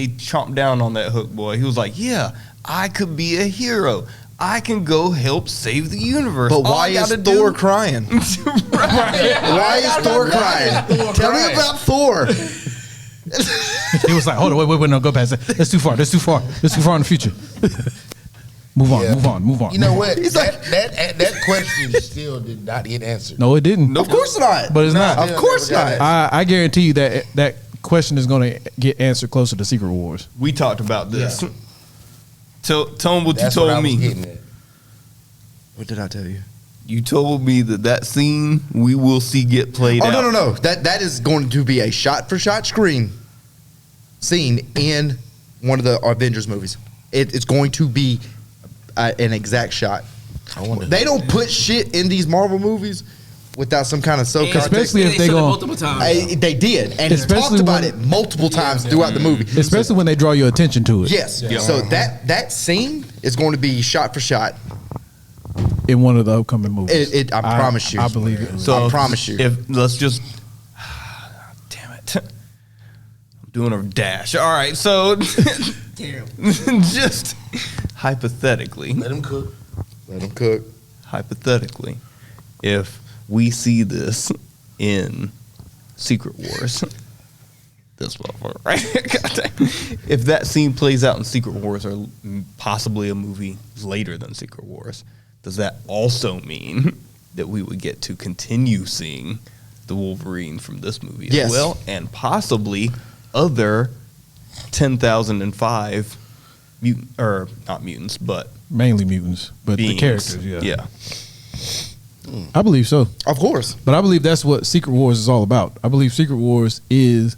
chomped down on that hook, boy. He was like, yeah, I could be a hero. I can go help save the universe. But All why I is gotta Thor do- crying? Why is Thor crying? Tell me about Thor. He was like, hold on, wait, no, go past that. That's too far in the future. Move on. You know what? That question still did not get answered. No, it didn't. Of course not. But it's not. Of course not. I guarantee you that question is going to get answered closer to Secret Wars. We talked about this. Tell him what That's you what I told was me. getting at. What did I tell you? You told me that scene we will see get played out. No. That is going to be a shot-for-shot scene in one of the Avengers movies. It's going to be an exact shot. I wonder They don't put shit in these Marvel movies without some kind of so Especially if they said it go- multiple times. They did, and he Especially talked about when- it multiple times throughout the movie. Especially when they draw your attention to it. Yes. So that scene is going to be shot for shot. In one of the upcoming movies. I promise you. I believe it. I promise you. If let's just, damn it, I'm doing a dash. All right, so just hypothetically, Let him cook. Let him cook. hypothetically, if we see this in Secret Wars, this motherfucker, right? Goddamn. If that scene plays out in Secret Wars or possibly a movie later than Secret Wars, does that also mean that we would get to continue seeing the Wolverine from this movie Yes. as well, and possibly other 10,005 mutant, or not mutants, but Mainly mutants, but beings. the characters, yeah. Yeah. I believe so. Of course. But I believe that's what Secret Wars is all about. I believe Secret Wars is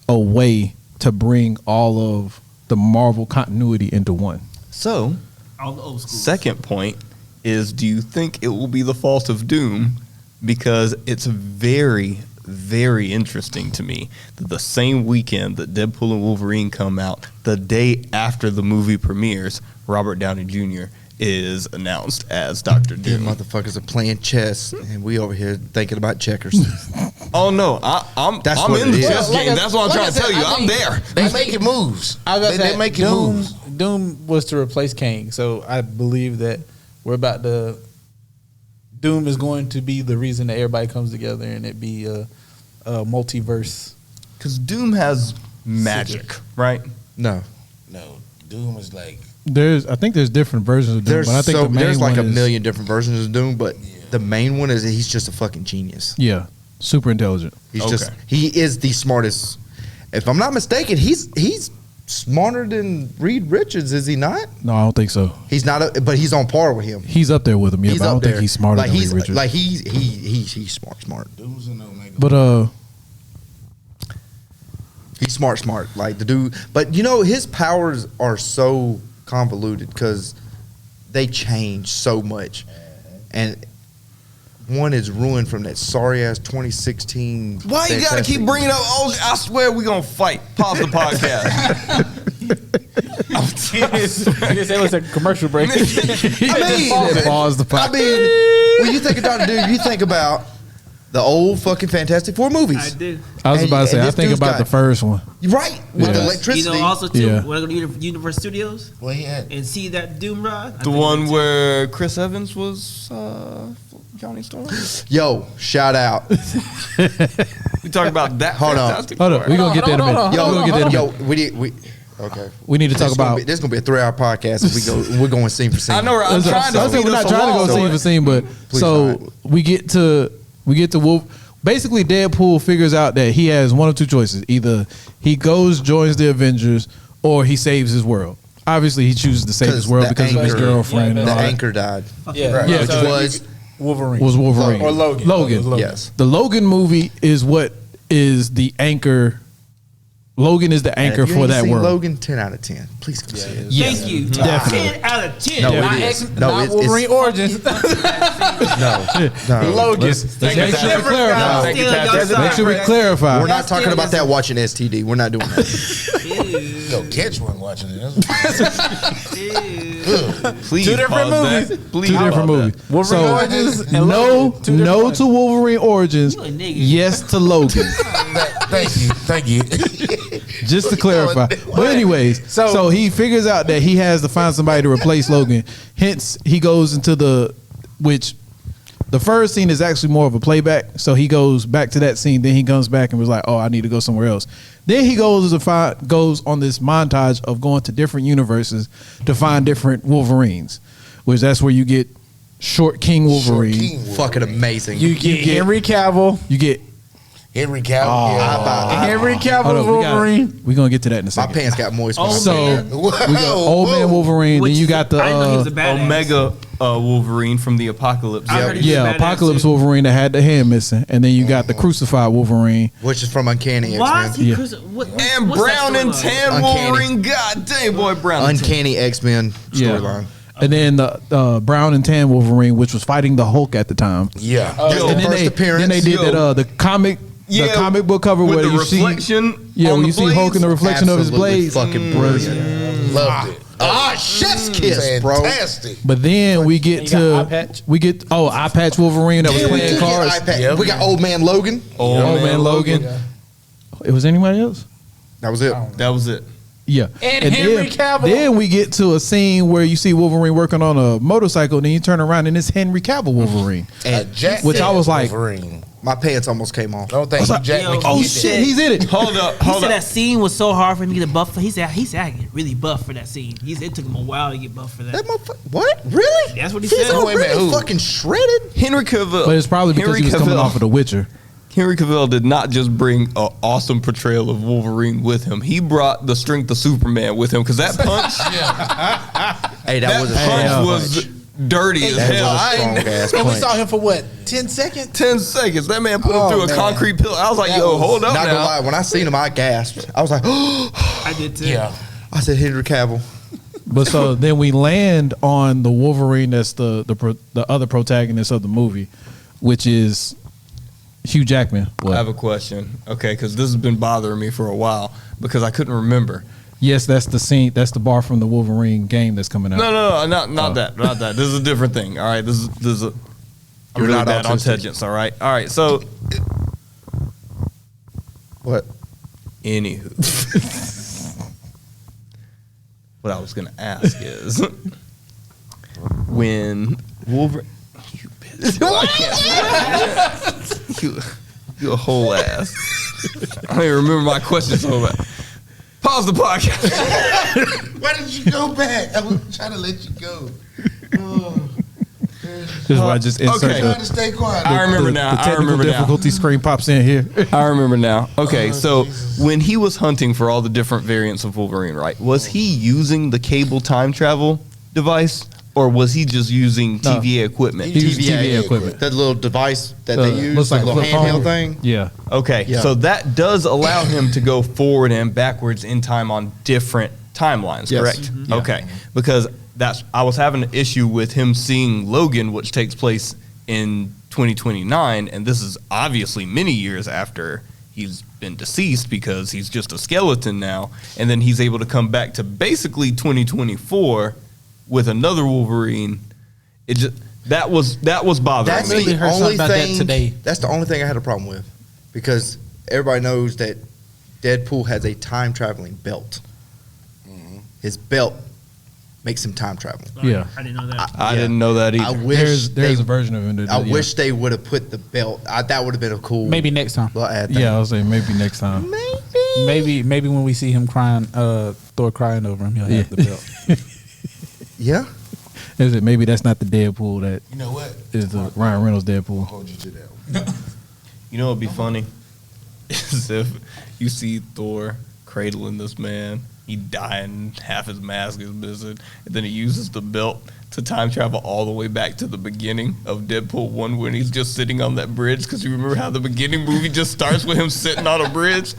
a way to bring all of the Marvel continuity into one. So, All the old school. second point is, do you think it will be the fault of Doom? Because it's very, very interesting to me that the same weekend that Deadpool and Wolverine come out, the day after the movie premieres, Robert Downey Jr. is announced as Dr. These Doom. motherfuckers are playing chess, and we over here thinking about checkers. Oh no, I'm That's I'm what in it the is. chess Well, like game. I- That's what I'm like trying I to said, tell you. I I'm think- there. They making moves. I was They making moves. Doom was to replace Kang, so I believe that we're about to. Doom is going to be the reason that everybody comes together and it be a multiverse. Because Doom has magic, right? No. No, Doom is like I think there's different versions of Doom, There's but I think the main there's like one a is- million different versions of Doom, but the main one is he's just a fucking genius. Yeah, super intelligent. He is the smartest. If I'm not mistaken, he's smarter than Reed Richards, is he not? No, I don't think so. He's not, but he's on par with him. He's up there with him, yeah, He's but I up don't there. think he's smarter like than he's Reed Richards. like he's smart. Doom's an Omega. But He's smart. Like the dude, but you know his powers are so convoluted because they change so much, and one is ruined from that sorry ass 2016. Why you gotta Fantastic- keep bringing up? Oh, I swear we gonna fight. Pause the podcast. It was a commercial break. I mean, pause the I podcast. mean, when you think of Dr. Doom, you think about the old fucking Fantastic Four movies. I do. I was and- about to say, and I this think dude's about got- the first one. Right, with Yeah. the You electricity. know, also too, Yeah. when I go to Universe Studios Well, he had and see that Doom rod, I The think one that's- where Chris Evans was Johnny Storm. Yo, shout out. We talking about that. Hold on. Fantastic Hold up, Four. we gonna get there in a hold minute. on, We Yo, gonna get there in a yo, minute. we okay. We need to talk about. This is gonna be a 3-hour podcast. If we're going scene for scene. I know. Right? I'm trying to. I said speed we're us not trying to go along. scene for scene, but Please so not. we get to Wolf. Basically, Deadpool figures out that he has one of two choices: either he goes, joins the Avengers, or he saves his world. Obviously, he chooses to save his world the because of his anchor- girlfriend The and all that. anchor died. Yeah, Yeah, Which so was Wolverine. Was Wolverine Or Logan. Logan. It was Logan. yes. The Logan movie is what is the anchor. Logan is the And anchor if you for ain't that seen world. Logan, 10 out of 10. Please go see it. Yes. Thank you. Definitely. 10 out of 10. No, Not it is. X- No, Not it's Wolverine Origins. no. Logan. Let's make sure we Different clarify. guys No. still That's your Make sure we side. clarify. We're not That's talking still about your that watching STD. We're not doing that. Ew. Yo, catch one watching it. That's Ew. Please Two different pause movies. that. Please Two different pause movies. that. Wolverine So, Origins and no, Logan. Two different no ones. to Wolverine Origins. You a nigga. Yes to Logan. Thank you. Just to clarify. But anyways, so he figures out that he has to find somebody to replace Logan. Hence, he goes into the first scene is actually more of a playback. So he goes back to that scene. Then he comes back and was like, "Oh, I need to go somewhere else." Then he goes on this montage of going to different universes to find different Wolverines, which that's where you get Short King Wolverine. King Wolverine. Fucking amazing. You get get- Henry Cavill. You get Henry Cavill. Henry hold Cavill's on, Wolverine. we're gonna get to that in a My second. pants got moist. Oh, when I So man. we got old man Wolverine. Which then you got the I didn't know he was a badass. Omega Wolverine from the Apocalypse. I heard he was a yeah, badass Apocalypse too. Wolverine that had the hand missing, and then you got the crucified Wolverine. which is from Uncanny Why is X-Men. he Yeah. And what's that Brown and storyline? Tan Uncanny. Wolverine. God dang, boy, Brown and Tan. Uncanny X-Men Yeah. storyline. And then the brown and tan Wolverine, which was fighting the Hulk at the time. Yeah. Yo, And first appearance. then they did Yo. the comic book cover with where the you reflection. see, on when the you see Hulk in the blades. reflection of his Absolutely blades. fucking brilliant. Loved it. Chef's kiss, bro. Fantastic. But then we get You got eye to patch? eye patch Wolverine that was Yeah, we playing did get cards. iPad. Yep. We got Old Man Logan. Old Man Logan. It was anybody else? That was it. That was it. Yeah. And Henry Cavill. Then we get to a scene where you see Wolverine working on a motorcycle, and then you turn around and it's Henry Cavill Wolverine. And Jack Which I was like- Wolverine. my pants almost came off. I don't think Jack Yo, Oh He shit, said- he's in it. Hold up. He Hold said that up. scene was so hard for him to get a buff. He said I get really buff for that scene. It took him a while to get buff for That that. motherfucker. What? Really? That's what he He's said. Wait a minute, already who? fucking shredded. Henry Cavill. But it's probably because Henry he was coming Cavill- off of The Witcher. Henry Cavill did not just bring an awesome portrayal of Wolverine with him. He brought the strength of Superman with him because that punch, Hey, that that was a punch strong was punch. dirty as That hell. was a I strong ain't- ass And we punch. saw him for what? 10 seconds? 10 seconds. That man put him Oh, through a man. concrete pillar. I was like, That yo, was hold up Not gonna now. lie, when I seen him, I gasped. I was like, I did too. Yeah. I said Henry Cavill. But so then we land on the Wolverine that's the other protagonist of the movie, which is Hugh Jackman. What? I have a question. Okay, because this has been bothering me for a while because I couldn't remember. Yes, that's the scene. That's the bar from the Wolverine game that's coming out. No, not that. Not that. This is a different thing. All right, this is a. I'm You're really not bad on autistic. tangents. All right. So, What? anywho, what I was gonna ask is when Wolverine. You bitch. Well, I can't. You a whole ass. I don't even remember my question so bad. Pause the podcast. Why did you go back? I was trying to let you go. Oh, This is why I just insert Okay. trying to stay quiet. I remember the now. I technical remember now. difficulty screen pops in here. I remember now. Okay, Oh, so Jesus. when he was hunting for all the different variants of Wolverine, right? Was he using the cable time travel device, or was he just using No. TVA equipment? He used TVA equipment. That little device that they use, looks like the a little flip phone handheld thing. Yeah. Okay, Yeah. so that does allow him to go forward and backwards in time on different timelines, Yes. correct? Okay, because I was having an issue with him seeing Logan, which takes place in 2029, and this is obviously many years after he's been deceased because he's just a skeleton now, and then he's able to come back to basically 2024 with another Wolverine. It just that was bothering That's me. Literally the heard something only about that thing. today. That's the only thing I had a problem with, because everybody knows that Deadpool has a time traveling belt. His belt makes him time travel. Yeah. I didn't know that. I Yeah. didn't know that either. I wish There's they, a version of him. That, I yeah. wish they would have put the belt. That would have been a cool. Maybe next time. little ad thing. Yeah, I was saying maybe next time. Maybe when we see him crying, Thor crying over him, he'll have the belt. Yeah. Is it maybe that's not the Deadpool that You know what? is the Ryan Reynolds Deadpool? Hold you to that one. You know what'd be funny? Is if you see Thor cradling this man, he dying, half his mask is missing, and then he uses the belt to time travel all the way back to the beginning of Deadpool 1 when he's just sitting on that bridge, because you remember how the beginning movie just starts with him sitting on a bridge,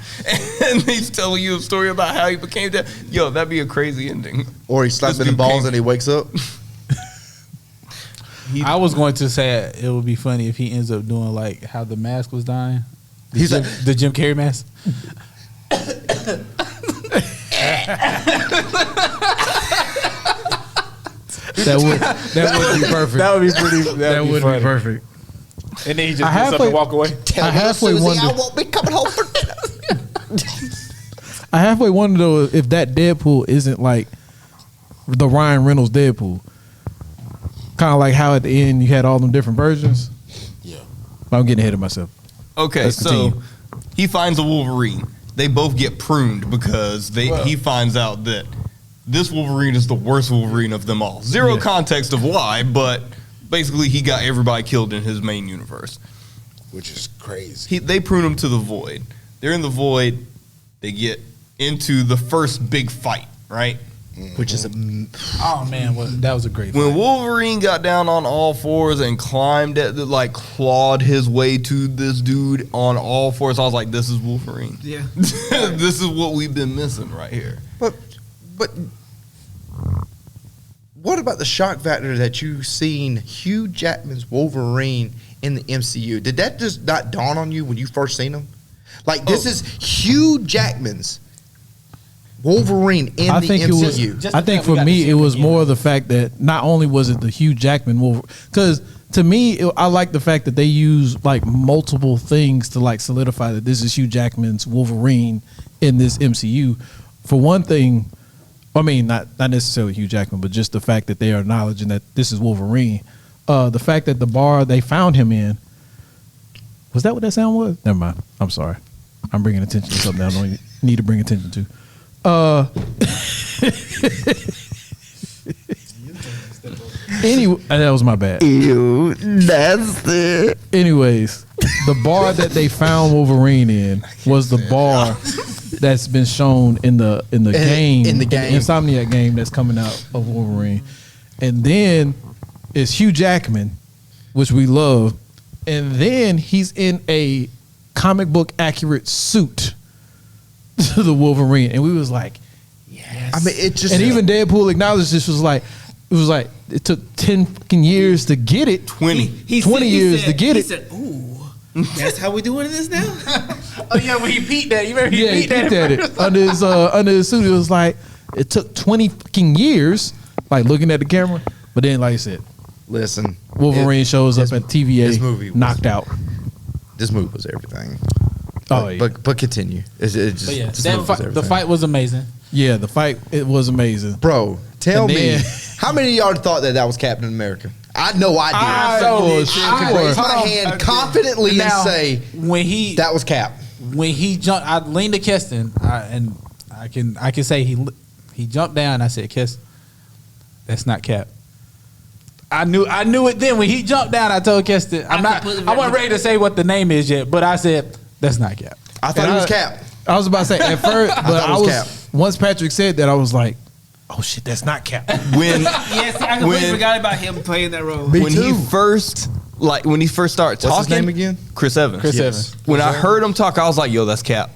and he's telling you a story about how he became that. Yo, that'd be a crazy ending. Or he slaps This in the dude balls came- and he wakes up. I was going to say it would be funny if he ends up doing like how the mask was dying. He's The Jim Carrey mask. That would be perfect. That would be pretty. That would be perfect. And then he just I gets up and halfway- walk away. Tell I me, halfway Susie, wonder- I won't be coming home for dinner. I halfway wonder though if that Deadpool isn't like the Ryan Reynolds Deadpool. Kind of like how at the end you had all them different versions. Yeah. But I'm getting ahead of myself. Okay, Let's so continue. he finds a Wolverine. They both get pruned because he finds out that this Wolverine is the worst Wolverine of them all. Zero Yeah. context of why, but basically he got everybody killed in his main universe. Which is crazy. They prune him to the Void. They're in the Void. They get into the first big fight, right? Which is a Oh man, that was a great. When fight. Wolverine got down on all fours and climbed clawed his way to this dude on all fours, I was like, this is Wolverine. Yeah. This is what we've been missing right here. but what about the shock factor that you seen Hugh Jackman's Wolverine in the MCU? Did that just not dawn on you when you first seen him? Like, this is Hugh Jackman's Wolverine in the MCU. I think for me, it was more the fact that not only was it the Hugh Jackman Wolverine, because to me, I like the fact that they use like multiple things to like solidify that this is Hugh Jackman's Wolverine in this MCU. For one thing, I mean, not necessarily Hugh Jackman, but just the fact that they are acknowledging that this is Wolverine. The fact that the bar they found him in, was that what that sound was? Never mind. I'm sorry. I'm bringing attention to something I don't need to bring attention to. Anyway, that was my bad. Ew, that's it. Anyways, the bar that they found Wolverine in was the bar that's been shown in the game, in the Insomniac game that's coming out of Wolverine, and then it's Hugh Jackman, which we love, and then he's in a comic book accurate suit to the Wolverine, and we was like, yes. I mean, it just and even Deadpool acknowledged this was like. It was like it took 10 fucking years to get it. 20 years to get it. He said, "Ooh, that's how we doing this now." Oh yeah, when he peeked that, you remember he Yeah, he peeked peeked that at it under his suit. It was like it took 20 fucking years, like looking at the camera. But then, like I said, listen. Wolverine shows up at TVA, this movie was- knocked out. This movie was everything. Oh yeah, But continue. It just, But yeah, this movie was the everything. fight was amazing. yeah. The fight it was amazing. Bro, tell And me, then- how many of y'all thought that was Captain America? I know I did. I could raise my hand confidently Now, and say when he that was Cap. when he jumped, I leaned to Keston, and I can say he jumped down. I said, Keston, that's not Cap. I knew it then when he jumped down. I told Keston, I wasn't ready to say what the name is yet, but I said that's not Cap. I thought it was Cap. I was about to say at first, but thought it I was was Cap. once Patrick said that, I was like, oh shit, that's not Cap. When Yes, I completely forgot about him playing that role. when he first started What's his talking name again? Chris Evans. Chris Evans. When I heard him talk, I was like, yo, that's Cap.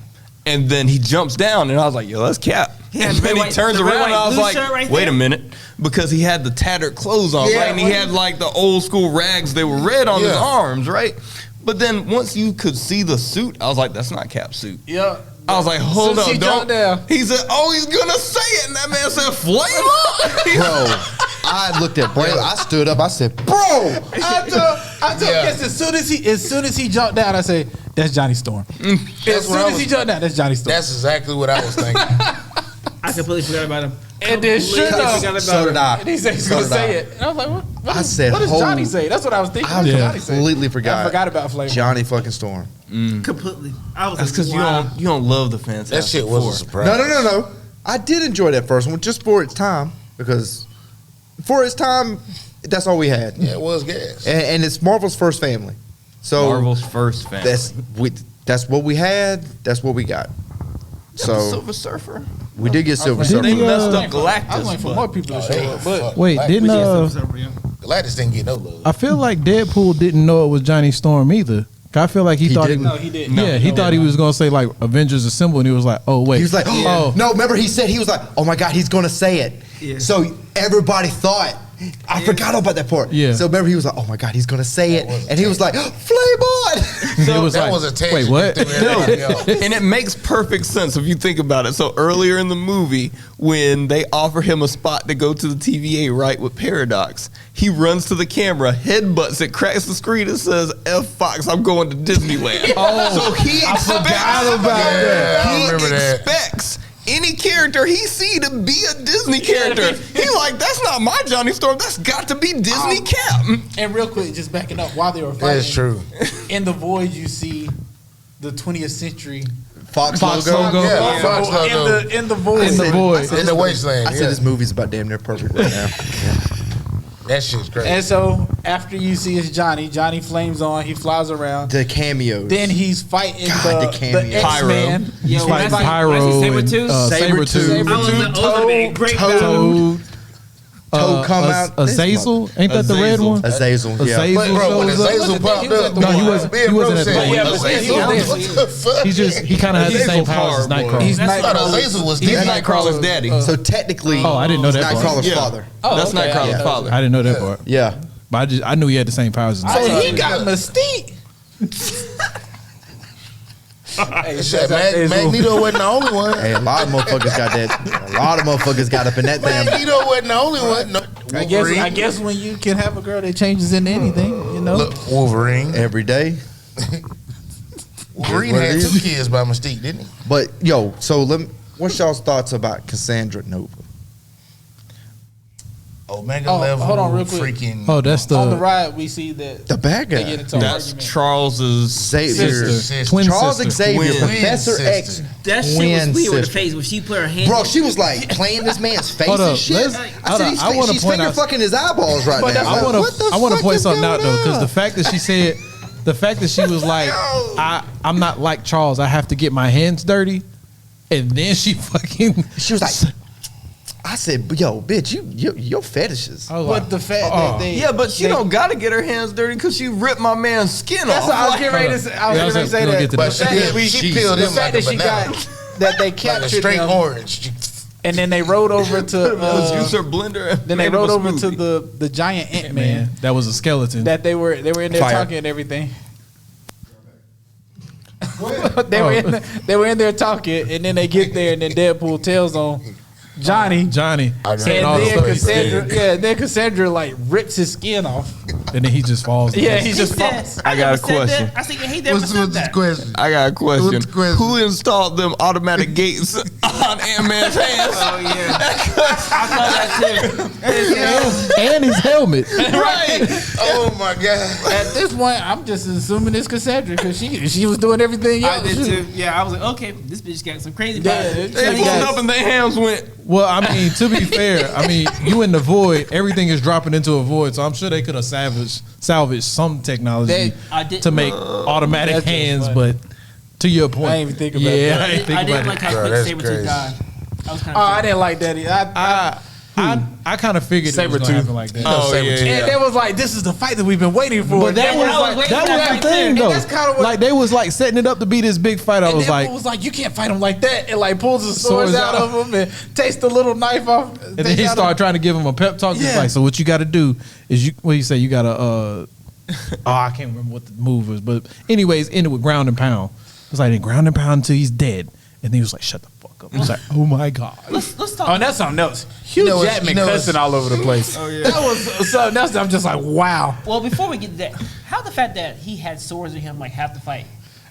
And then he jumps down, and I was like, yo, that's Cap. Yeah, And the then red, he white- turns the red, around, and white, I was blue like, shirt right wait there. a minute. Because he had the tattered clothes on, Yeah, right? And he had like the old school rags, they were red on his Yeah. arms, right? But then once you could see the suit, I was like, that's not Cap's suit. Yeah. I was like, hold Soon as up, he jumped down. He said, oh, he's going to say it. And that man said, flame up. Bro, I looked at Braylon. I stood up. I said, bro. I told Yeah. Keston, as soon as he jumped down, I said, that's Johnny Storm. As That's soon what I as he was- jumped down, that's Johnny Storm. That's exactly what I was thinking. I completely forgot about him. And then sure Completely enough, forgot about So him. did I. and he said he's So gonna did say I. it. And I was like, what I said, what does Johnny holy- say? That's what I was thinking. I What does Johnny say? completely forgot. I forgot about Flavor. Johnny fucking Storm. Completely. I was That's because like, wow. you don't love the fans. That shit was a surprise. No. I did enjoy that first one just for its time because for its time, that's all we had. Yeah, it was gas. And it's Marvel's first family. So Marvel's first fan. that's what we had. That's what we got. So Silver Surfer. we did get Silver Didn't Surfer. they, messed up I was Galactus. waiting for but- more people to show up, but Wait, didn't Galactus didn't get no love. I feel like Deadpool didn't know it was Johnny Storm either. I feel like he thought didn't. he was. no, he didn't. Yeah, he thought he was gonna say like Avengers Assemble, and he was like, "Oh wait." He was like, "Oh, no, remember he said, he was like, oh my God, he's going to say it. Yeah. So everybody thought, I forgot about that part. Yeah. So remember he was like, oh my God, he's going to say it. was And he was like, flame on. it was that like, was a tangent. wait, what?" that threw everything off. And it makes perfect sense if you think about it. So earlier in the movie, when they offer him a spot to go to the TVA, right, with Paradox, he runs to the camera, headbutts it, cracks the screen, and says, F Fox, I'm going to Disneyland. So he expects, I remember that. expects any character he see to be a Disney character. He like, that's not my Johnny Storm. That's got to be Disney Cap. And real quick, just backing up while they were fighting. That's true. In the void, you see the 20th century Fox Fox logo. logo. Yeah, Fox logo. in the void. In the void. In the wasteland. I said yeah. this movie's about damn near perfect right now. That shit's crazy. And so after you see it's Johnny flames on, he flies around. The cameos. Then he's fighting God, the the cameo. X-Man. Yo, He's when I fighting see- Pyro when I see and Sabretooth, Sabretooth. I was like, oh, it's gonna be a great battle. Toad. toe come out. Azazel, ain't that the red Azazel. one? Azazel, yeah. Azazel Bro, when shows up. Azazel popped up, No, he wasn't at the said, one. Yeah, but still, he was What there. the fuck? He kind of has the same Azazel's powers as hard, boy. Nightcrawler. He's I thought Nightcrawler. Azazel was He's dead. Nightcrawler's daddy. So technically, Oh, I didn't know that part. Nightcrawler's Yeah. father. That's okay, Nightcrawler's yeah. father. I didn't know that part. Yeah. But I knew he had the same powers as So Nightcrawler. he got Mystique. Hey, Shit, Magneto wasn't the only one. Hey, a lot of motherfuckers got that. A lot of motherfuckers got up in that damn. Magneto wasn't the only one. No, I guess when you can have a girl that changes into anything, you know. Look, Wolverine. Every day. Wolverine What it had is. 2 kids by Mystique, didn't he? But yo, so what's y'all's thoughts about Cassandra Nova? Omega Oh, level. hold on real quick. Freaking. Oh, that's On the the ride, we see that The bad they guy. get into an That's argument. Charles's Xavier. Sister. twin Charles sister. Xavier, Twin Professor sister. X. That shit twin was weird with the sister. face when she put her hand. Bro, she was like playing this man's face Hold and up, shit. let's- I hold said, up, I wanna she's point finger out- fucking his eyeballs right But now. that's- I Like, want what the to fuck point is something out going though, because on? the fact that she said, the fact that she was like, I'm not like Charles. I have to get my hands dirty, and then she fucking. She was like, I said, yo, bitch, your fetishes. I was But like, the fact oh. that they Yeah, but she don't gotta get her hands dirty because she ripped my man's skin That's off. what I was Like, getting ready to say. I was Yeah, getting ready to say we'll that. get to But that. the fact that She peeled the him fact like that a she banana. got that they Like a captured straight them, orange. and then they rode over Let's to use her blender. and then they made him rode a over to smoothie. the giant Ant Man, Man that was a skeleton. that they were in there Fire. talking and everything. they were in there talking, and then they get there, and then Deadpool tells on Johnny. Johnny, I saying And all the then stuff he Cassandra, said, then Cassandra like rips his skin off. and then he just falls. Yeah, he He just said, falls. I got a never said question. that. I said, he never said that. question? I got a question. What's the question? Who installed them automatic gates on Ant-Man's hands? Oh yeah, I thought that too. and his helmet. Right. Oh my god! At this point, I'm just assuming it's Cassandra because she was doing everything I else. did too. Yeah, I was like, okay, this bitch got some crazy Yeah, powers. it- They pulled up and their hands went. Well, I mean, to be fair, I mean, you in the void, everything is dropping into a void, so I'm sure they could have salvaged some technology I didn't- to make automatic That's just hands, funny. but to your point, I ain't even think about yeah, that. I ain't think I didn't about like it. how Bro, quick that's Sabretooth crazy. died. I was kind Oh, of. I didn't like that. I kind of figured it was Sabretooth. gonna happen like that. Oh, yeah, And yeah. they was like, "This is the fight that we've been waiting for." But that And was I like waiting that for that was the right thing there. though. And that's kinda what- Like they was like setting it up to be this big fight. I And was Deadpool like, was like, "You can't fight him like that," and like pulls his swords Swords out out. of him and takes the little knife off. and then he started trying to give him a pep talk. He's Yeah. like, so what you got to do is what do you say? You got to oh, I can't remember what the move was, but anyways, ended with ground and pound. It's like, then ground and pound until he's dead. And then he was like, shut the fuck up. I was like, oh my God. Let's talk. Oh, and that's something else. Hugh know what's- Jackman you know cussing what's- all over the place. Oh, yeah. That was something else. I'm just like, wow. Well, before we get to that, how the fact that he had swords in him like half the fight,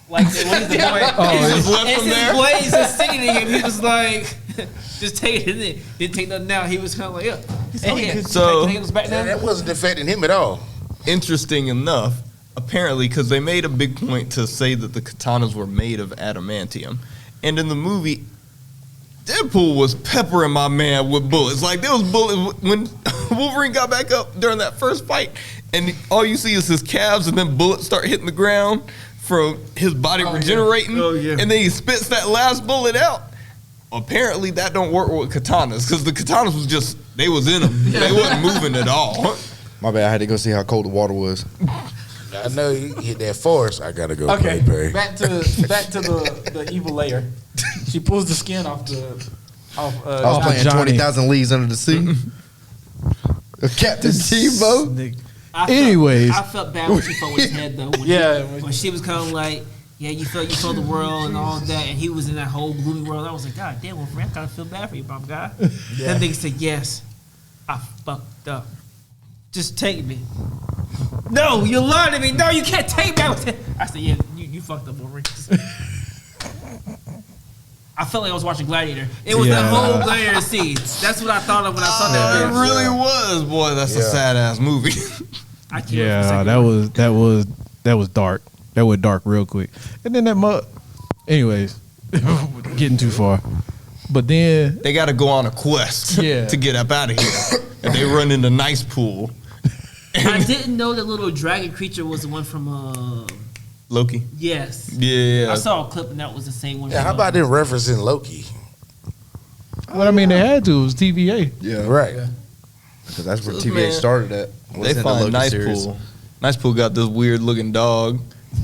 like when he's the boy, Oh, He just left and them his there. blades just sticking to him, he was like, just take it in. Didn't take nothing out. He was kind of like, yeah. And he had So- handles back down. That wasn't affecting him at all. Interesting enough, apparently, because they made a big point to say that the katanas were made of adamantium. And in the movie, Deadpool was peppering my man with bullets. Like, there was bullets when Wolverine got back up during that first fight, and all you see is his calves, and then bullets start hitting the ground from his body regenerating. Oh, yeah. And then he spits that last bullet out. Apparently, that don't work with katanas, because the katanas was just, they was in them. They wasn't moving at all. My bad. I had to go see how cold the water was. I know you hit that force. I gotta go. Okay, Play. back to the evil layer. She pulls the skin off I was Oh, playing Johnny. 20,000 Leagues Under the Sea. Captain Tebow. Nigga. I felt- Anyways. I felt bad when she fought with his head though. When Yeah. when she was kind of like, yeah, you felt the world and all that, and he was in that whole gloomy world. I was like, God damn, Wolverine, I kind of feel bad for you, my guy. Then they said, yes, I fucked up. Just take me. No, you lied to me. No, you can't take me. I said, yeah, you fucked up, Wolverine. I felt like I was watching Gladiator. It was Yeah. that whole Gladiator scene. That's what I thought of when I saw that. It bitch. really was, boy. That's a Yeah. sad ass movie. I can't wait for the Yeah, second that one. was dark. That went dark real quick. And then that anyways, getting too far. But then They got to go on a quest Yeah. to get up out of here, and they run into Nice Pool. I didn't know that little dragon creature was the one from. Loki. Yes. Yeah. I saw a clip and that was the same one. Yeah, how from, about them referencing Loki? what I mean they had to, it was TVA. Yeah. Right. because that's where This TVA man- started at. was They in the find Logan Nice series. Pool. Nice Pool got this weird looking dog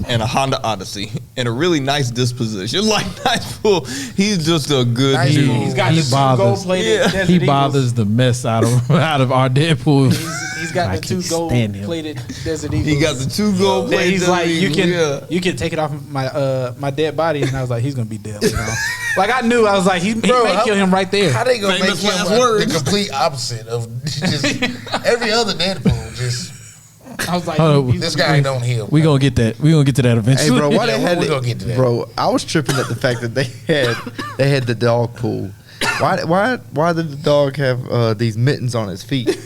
and a Honda Odyssey and a really nice disposition. Like Nice Pool, he's just a good Nice dude. Pool. He's got He the two bothers- gold-plated Yeah. Desert He Eagles. bothers the mess out of our Deadpool. He's got I the two can't stand him. gold-plated Desert Eagles. He got the 2 gold Then plates. he's like, Yeah. you can take it off my dead body, and I was like, he's gonna be dead. You know? Like I knew, I was like, he Bro, may how- kill him right there. How they gonna Famous make him last the words. complete opposite of just every other Deadpool? Just I was like, Hold on. this guy don't heal. We gonna get that. We gonna get to that eventually. Hey, bro, why Yeah, they had we're gonna get to that. Bro, I was tripping at the fact that they had the dog pool. Why did the dog have these mittens on his feet?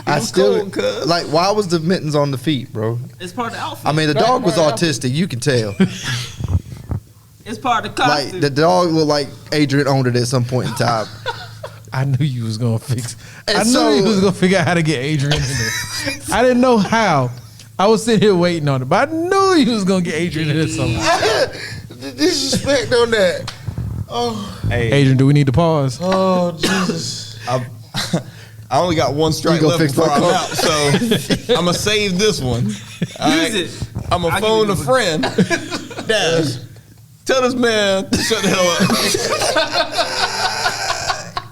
I was still cold, cuz. like. Why was the mittens on the feet, bro? It's part of the outfit. I mean, the Right, dog was right, autistic. You can tell. it's part of the Like costume. the dog looked like Adrian owned it at some point in time. I knew you was gonna fix. And I knew so- you was gonna figure out how to get Adrian in there. I didn't know how. I was sitting here waiting on it, but I knew you was gonna get Adrian in there somehow. The disrespect on that. Oh, Hey, Adrian, do we need to pause? oh Jesus. I only got 1 strike You gonna left fix my before I'm car? out, so I'm gonna save this one. Use it. I'm gonna I'll phone a give you friend. Dash, tell this man to shut the hell up.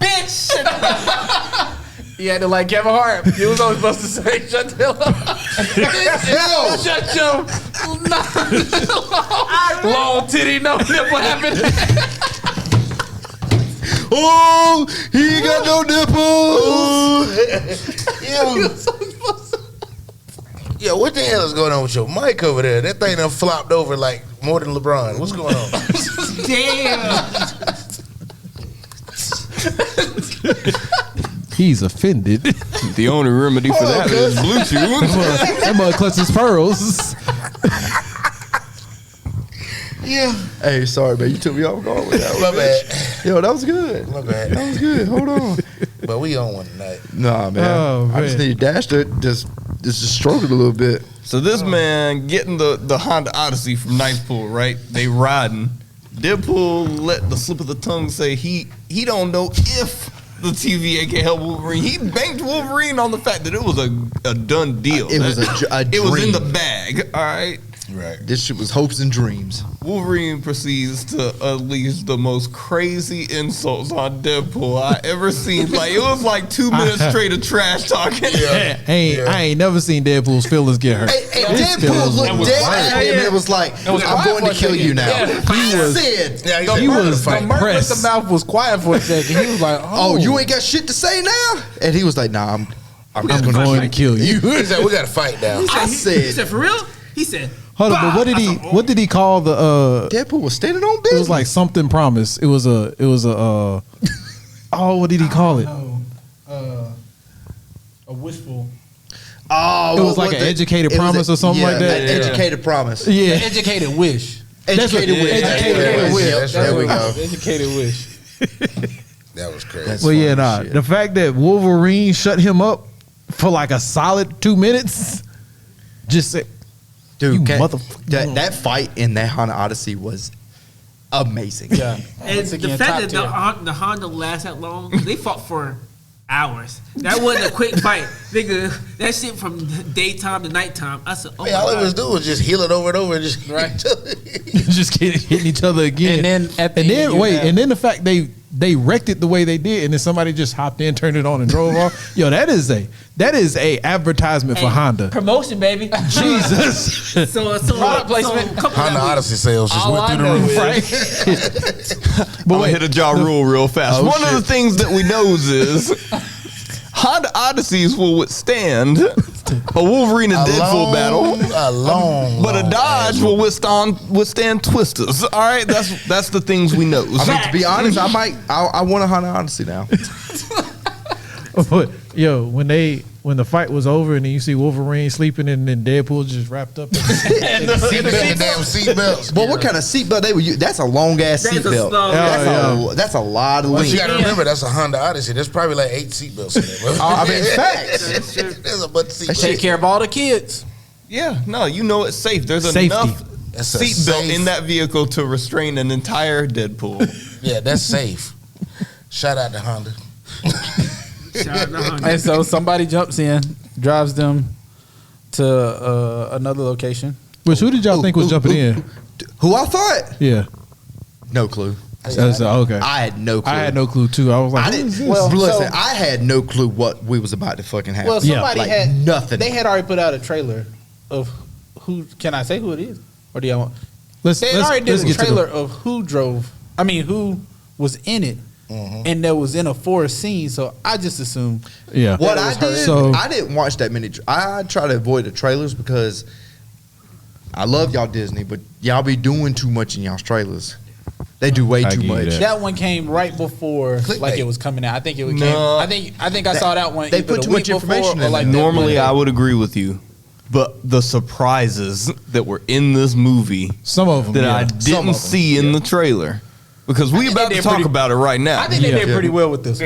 Bitch! He had to like Kevin Hart. He was only supposed to say, "Shut the hell up." Shut your long titty no nipple happened. Oh, he ain't got no nipples. Yo, what the hell is going on with your mic over there? That thing done flopped over like more than LeBron. What's going on? Damn. He's offended. The only remedy for that is Bluetooth. That mother clutches pearls. Yeah. Hey, sorry, man. You took me off guard with that My one. bad. Yo, that was good. My bad. That was good. Hold on. But we on one tonight. Nah, man. Oh, I just man. need Dash to just stroke it a little bit. So this man getting the Honda Odyssey from Nice Pool, right? They riding. Deadpool let the slip of the tongue say he don't know if the TVA can help Wolverine. He banked Wolverine on the fact that it was a done deal. It was a It was in the dream. bag. All right. Right. This shit was hopes and dreams. Wolverine proceeds to unleash the most crazy insults on Deadpool I ever seen. Like it was like 2 minutes straight of trash talking. Yeah. I ain't never seen Deadpool's feelings get hurt. Hey, His Deadpool feelings looked was dead hurt. at him and it was like, was I'm quiet going for to a kill you second. now. Yeah. He said, Yeah, He said, was fight. Mark with pressed. the mouth was quiet for a second. He was like, oh, you ain't got shit to say now? And he was like, nah, I'm I'm going to kill you. He said, we got to fight now. He I said, he said- said, for real? He said, Hold on, but what did he call the Deadpool was standing on it business. was like something promise. It was a oh, what did he call it? a wistful, oh, It was like what an the- educated it was promise or something like that? An Yeah. educated promise. Yeah. educated wish. Educated what- wish. educated Yeah, wish. yeah, there we what it go. was. Educated wish. That was crazy. That's Well, yeah, funny nah. shit. The fact that Wolverine shut him up for like a solid 2 minutes, just said, Dude, you that fight in that Honda Odyssey was amazing. Yeah. and Once the again, fact top that tier. the Honda lasts that long, they fought for hours. That wasn't a quick fight. Nigga, that shit from daytime to nighttime. I said, oh, Hey, my all it was God. do was just heal it over and over and just Right. just hitting each other again. And then at the end, you wait, have- and then the fact they wrecked it the way they did, and then somebody just hopped in, turned it on, and drove off. Yo, that is a advertisement for Hey, Honda. promotion, baby. Jesus, So Product placement. couple Honda of Odyssey sales just All went I through the know roof. right? But But we wait, hit a jaw rule real fast. Oh, One of shit. the things that we knows is Honda Odysseys will withstand a Wolverine and Deadpool battle, A long, but a long Dodge ass will withstand twisters. All right, that's the things we know. I mean, to be honest, I want a Honda Odyssey now. but yo, when the fight was over, and then you see Wolverine sleeping, and then Deadpool just wrapped up. And the damn seatbelts. But what kind of seatbelt they were using? That's a long ass That's a seatbelt. slow- That's a lot of But length. you gotta remember, that's a Honda Odyssey. There's probably like 8 seatbelts in there. Bro. I mean, facts. That's true. There's a bunch of seatbelts. Take care of all the kids. Yeah, no, you know it's safe. There's Safety. enough That's a seatbelt safe- in that vehicle to restrain an entire Deadpool. Yeah, that's safe. Shout out to Honda. Shout out to Hunger. And so somebody jumps in, drives them to another location. Which who did y'all think was jumping in? Who I thought? Yeah. No clue. Okay. I had no clue. I had no clue too. I was like, I who didn't. is this? Well, listen, so- I had no clue what we was about to fucking have. Well, Yeah. somebody Like had nothing. They had already put out a trailer of who. Can I say who it is, or do y'all want? let's They already let's did a get to trailer the, of who drove. I mean, who was in it, and that was in a forest scene. So I just assumed. yeah. What Yeah, it I was her. did, So- I didn't watch that many. I try to avoid the trailers because I love y'all Disney, but y'all be doing too much in y'all's trailers. They do way I too give you much. that. That one came right before, Clickbait. like it was coming out. I think it came. No. I think I saw that one. They either put the too week much information before or in like there. that Normally, Monday. I would agree with you, but the surprises that were in this movie Some of them that yeah. I Some didn't of them. see in the trailer, because we think about they to did talk pretty- about it right now. I think they Yeah. did pretty well with this.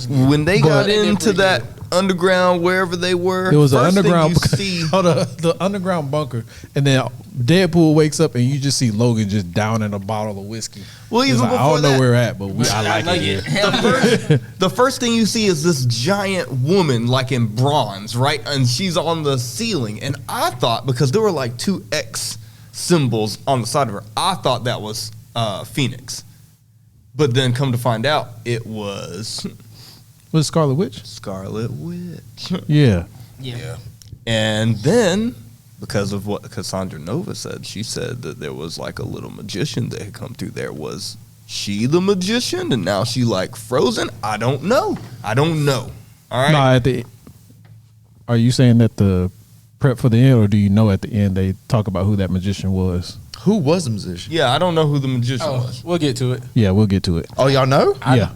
one. When they But- got They did into pretty that underground, wherever they were, It was an first thing underground. you see, Hold on, the underground bunker, and then Deadpool wakes up and you just see Logan just downing a bottle of whiskey. Well, He's even like, I before don't know that- where we're at, but I like it here. the first thing you see is this giant woman, like in bronze, right? And she's on the ceiling. And I thought, because there were like 2 X symbols on the side of her, I thought that was Phoenix. But then come to find out, it was Was it Scarlet Witch? Scarlet Witch. Yeah. Yeah. And then, because of what Cassandra Nova said, she said that there was like a little magician that had come through there. Was she the magician? And now she like frozen? I don't know. All right. No, are you saying that the prep for the end, or do you know at the end they talk about who that magician was? Who was the musician? Yeah, I don't know who the magician Oh, was. we'll get to it. Yeah, we'll get to it. Oh, y'all know? Yeah.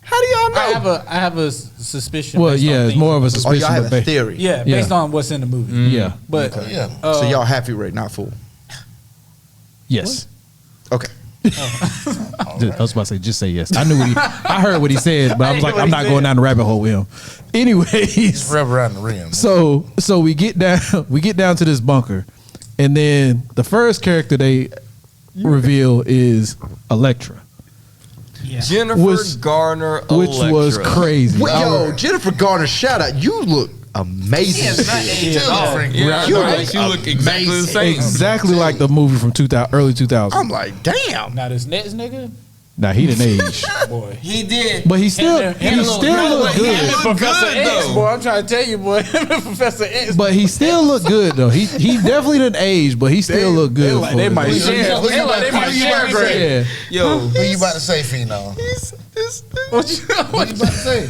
How do y'all know? I have a suspicion. Well, based on yeah, it's things- more of a Oh, suspicion. y'all have but a ba- theory. Yeah, Yeah. based on what's in the movie. Yeah. But Yeah. So y'all happy rate, not full. Yes. Okay. I was about to say, just say yes. I knew what I heard what he said, but I was like, what I'm he not said. going down the rabbit hole with him. Anyways, Just rub around the rim. so we get down to this bunker, and then the first character they reveal is Elektra, Yeah. Jennifer Was- Garner, which was Elektra. crazy. Wait, yo, Jennifer Garner, shout out. You look amazing. Yes, not Shit. aged at all. Yeah, You right. look She look exactly the amazing. same. exactly like the movie from early 2000s. I'm like, damn. now this next nigga, Now he didn't age, boy. He did. but he still And he then- still no, looked wait, good. he looked Professor good, X, though. boy. I'm trying to tell you, boy. Professor X. But he still looked good though. He definitely didn't age, but he still looked good. like for they his might age. share. who you They like they about- might who you share about to say? grade. Yeah. Yo, Who you about to say, Pheno? What you? What you about to say?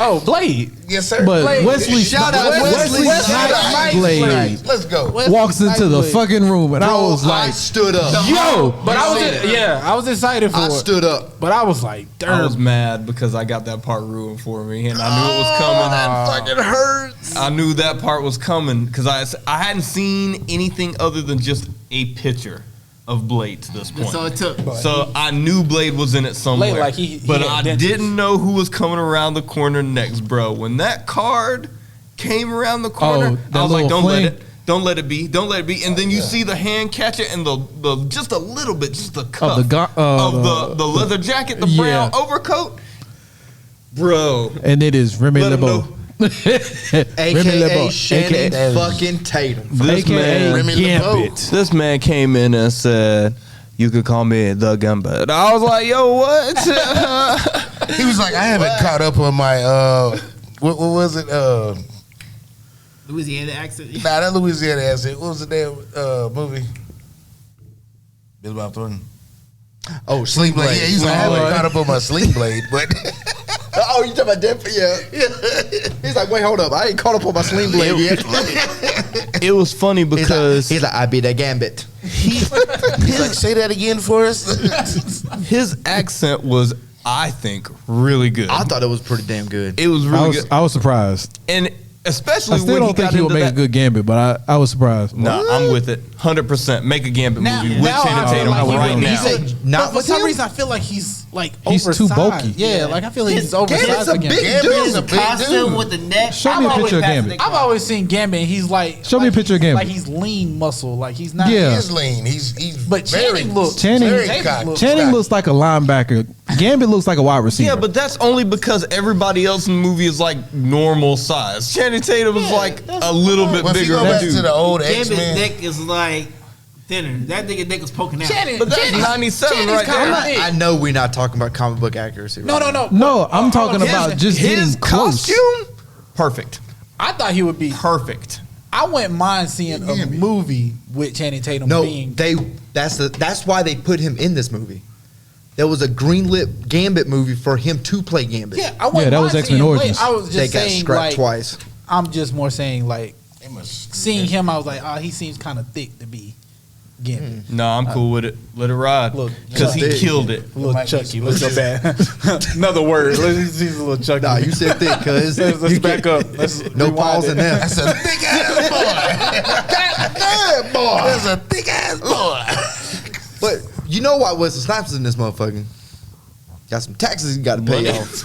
Oh, Blade. Yes, sir. But Blade. Wesley, Shout out Wesley Wesley Snipes' Snipes. Blade Let's go. walks into the Blade. fucking room, and I was I like, stood up. "Yo!" But I was excited for I it. stood up. But I was like, I was damn. mad because I got that part ruined for me, and I knew it was coming. That fucking hurts. I knew that part was coming because I hadn't seen anything other than just a picture of Blade to this point. That's all it took. So I knew Blade was in it somewhere. Blade, like, he but had I dentures. didn't know who was coming around the corner next, bro. When that card came around the corner, that I was like, little "Don't let fling? it, don't let it be, don't let it be." And then you see the hand catch it, and the just a little bit, just the cuff the go- of the leather jacket, the brown Yeah. overcoat, bro. and it is Remy Let him LeBeau. know. AKA Shannon AKA fucking Tatum. This AKA man, Remy Gambit. this man came in and said, "You could call me the Gambit." I was like, "Yo, what?" He was like, I haven't caught up on my what was it? Louisiana accent. Nah, that Louisiana accent. What was the damn movie? Bill Bob Thornton. Oh, Sling Blade. Yeah, he's like, I haven't caught up on my Sling Blade, but Oh, you talking about Deadpool? Yeah. He's like, wait, hold up. I ain't caught up on my Sling Blade yet. It was funny because he's like, I be the Gambit. he's like, say that again for us. his accent was, I think, really good. I thought it was pretty damn good. It was really good, I was surprised. and especially I still when don't he think got he would into make that. a good Gambit, but I was surprised. Nah, I'm with it, 100%. Make a Gambit Now- movie with now I Channing feel Tatum like he right would. now. He said, not But for with some him? reason, I feel like he's like He's too oversized. bulky. Yeah, like I feel like he's Gambit's oversized a again. big Gambit's a dude. big Costume dude. with the neck. Show me a picture of Gambit. I've always seen Gambit. And he's like, Show me a picture of Gambit. Like he's lean muscle. Like he's not. Yeah. He is lean. He's But very Channing looks- Channing- very cocky. Channing looks like a linebacker. Gambit looks like a wide receiver. Yeah, but that's only because everybody else in the movie is like normal size. Channing Tatum is like a little bit Well, if you bigger go than back dude. to the old Gambit's X-Men, neck is like thinner. That nigga neck was poking out. Channing, But that's Channing's- 97 Channing's right kinda there. big. I know we're not talking about comic book accuracy. No, right no, no. No, I'm talking His- about just getting His close. costume, perfect, I thought he would be. perfect. I wouldn't mind seeing a movie with Channing Tatum No, being. that's why they put him in this movie. There was a greenlit Gambit movie for him to play Gambit. Yeah, I wouldn't Yeah, that mind was X-Men seeing Origins. I was They just got saying scrapped like twice. I'm just more saying like they must- seeing him. I was like, oh, he seems kind of thick to be Gambit. No, I'm cool with it. Let it ride Look, because he Chuck. killed it. A little might be Chucky. some Let's go legit- back. Another word. Let's use a little Chucky. Nah, you said thick, cuz. Let's back up. Let's No rewind pause it. in there. That's a thick ass boy. God damn, boy. That's a thick ass boy. But you know why Wesley Snipes is in this motherfucker? Got some taxes he got to pay Money. off.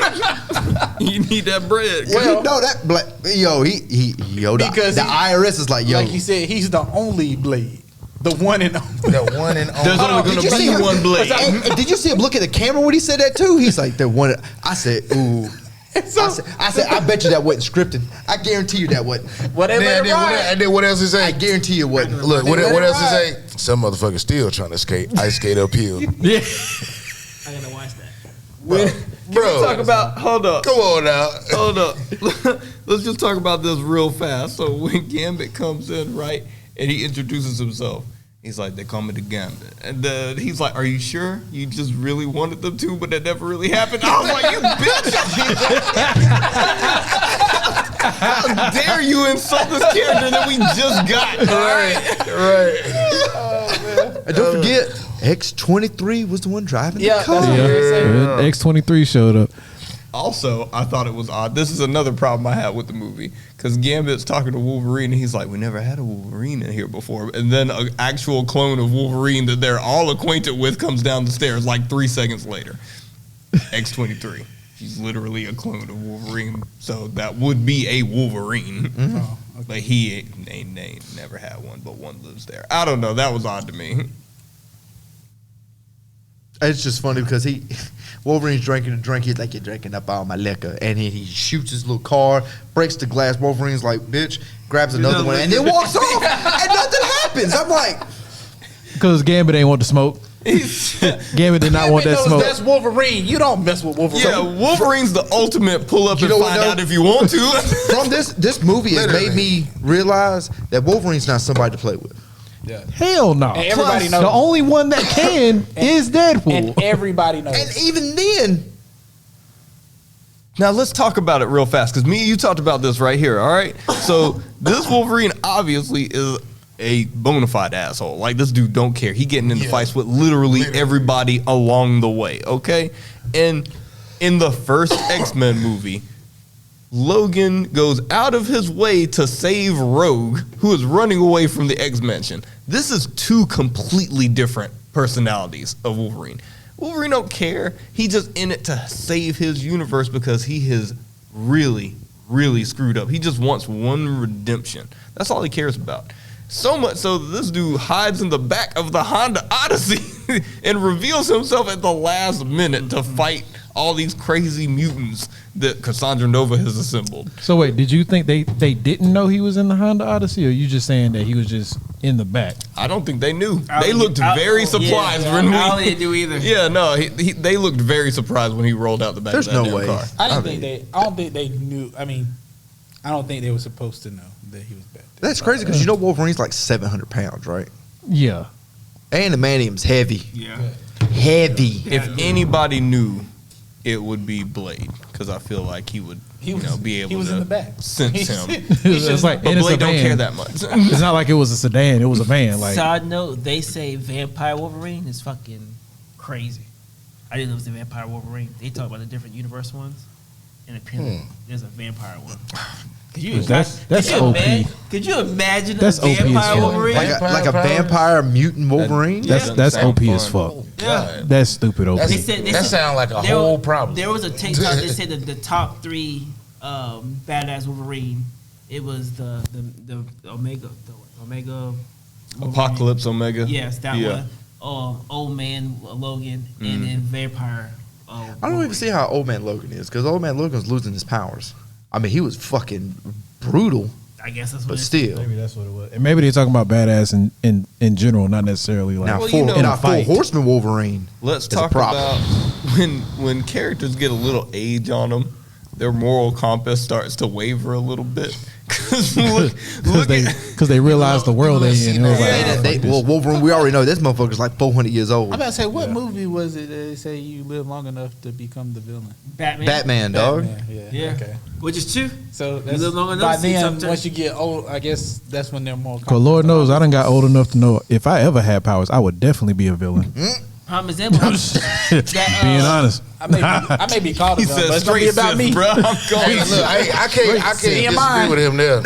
You need that bread. Well, you know that black, yo, Because the he- IRS is like, yo, Like he said, he's the only Blade, the one and only. The one and There's only. only did you going to see be him? one blade. And did you see him look at the camera when he said that too? He's like, the one. I said, ooh. I said, I bet you that wasn't scripted. I guarantee you that wasn't. Well, they let And it then, ride. and then what else he say? I guarantee you it wasn't. Look, what let it else he ride. say? Some motherfucker still trying to skate, ice skate uphill. Yeah. I gotta watch that. Bro, Talk about. Hold up. come on now. Hold up. Let's just talk about this real fast. So when Gambit comes in, right, and he introduces himself, he's like, they call me the Gambit. And he's like, are you sure? You just really wanted them to, but that never really happened? I was like, you bitch. How dare you insult this character that we just got? Right. And don't forget, X-23 was the one driving Yeah, the car. that's what they say. Yeah. X-23 showed up. Also, I thought it was odd. This is another problem I had with the movie because Gambit's talking to Wolverine and he's like, "We never had a Wolverine in here before." And then an actual clone of Wolverine that they're all acquainted with comes down the stairs like 3 seconds later. X-23. She's literally a clone of Wolverine, so that would be a Wolverine. Oh, okay. But he ain't never had one, but one lives there. I don't know. That was odd to me. It's just funny because Wolverine's drinking a drink. He's like, you're drinking up all my liquor. And he shoots his little car, breaks the glass. Wolverine's like, bitch, grabs another one, and then walks off. And nothing happens. I'm like, Because Gambit ain't want to smoke. Gambit did not want that knows smoke. That's Wolverine. You don't mess with Wolverine. Yeah, Wolverine's the ultimate pull up You and know what, find though? out if you want to. from this movie has Literally. made me realize that Wolverine's not somebody to play with. Hell no. And everybody Plus, knows. the only one that can is Deadpool. And everybody knows. And even then, Now let's talk about it real fast because me and you talked about this right here. All right, so this Wolverine obviously is a bona fide asshole. Like this dude don't care. He getting into Yeah. fights with literally everybody along the way. Okay, and in the first X-Men movie, Logan goes out of his way to save Rogue, who is running away from the X-Mansion. This is two completely different personalities of Wolverine. Wolverine don't care. He just in it to save his universe because he has really, really screwed up. He just wants one redemption. That's all he cares about. So much so that this dude hides in the back of the Honda Odyssey and reveals himself at the last minute to fight all these crazy mutants that Cassandra Nova has assembled. So wait, did you think they didn't know he was in the Honda Odyssey, or you just saying that he was just in the back? I don't think they knew. I They don't- looked I- very yeah, surprised yeah, when we. I don't think they do either. Yeah, no, they looked very surprised when he rolled out the back There's of that no damn way. car. I don't think they knew. I mean, I don't think they were supposed to know that he was back there. that's crazy because you know Wolverine's like 700 pounds, right? Yeah. And the manium's heavy. Yeah. Heavy. If anybody knew, it would be Blade because I feel like he would, be able He was to in the back. sense him. It's like, But and it's a Blade don't van. care that much. It's not like it was a sedan; it was a van. Like, Side note, they say Vampire Wolverine is fucking crazy. I didn't know it was the Vampire Wolverine. They talk about the different universe ones. and apparently there's a vampire one. That's OP. Could you imagine That's a OP as vampire fuck. Wolverine? Like a vampire mutant Wolverine. That's OP as fuck. Yeah. That's stupid OP. That sounds like a whole problem. There was a TikTok that said that the top 3 badass Wolverine. It was the Omega Wolverine. Apocalypse Omega. Yes, that one. Old Man Logan and then vampire. I don't even see how Old Man Logan is, because Old Man Logan's losing his powers. I mean, he was fucking brutal, I guess that's what but it is. still. Maybe that's what it was. And maybe they're talking about badass in general, not necessarily like Now, Well, you know, full fight. Horseman Wolverine. Let's is a talk problem. about when characters get a little age on them, their moral compass starts to waver a little bit. Because because they realize the world they in. It was like, Well, Wolverine, we already know this motherfucker's like 400 years old. I'm about to say, what movie was it that they say you live long enough to become the villain? Batman. Dog. Yeah. Yeah. Okay. Which is true. So You that's, live long enough by to see then, something. once you get old, I guess that's when they're more. Cause Lord knows I done got old enough to know if I ever had powers, I would definitely be a villain. Prime example. Being honest. I may be called a he villain, said but it's gonna be straight about me. bro. I'm going. Hey, look, I can't disagree with him there.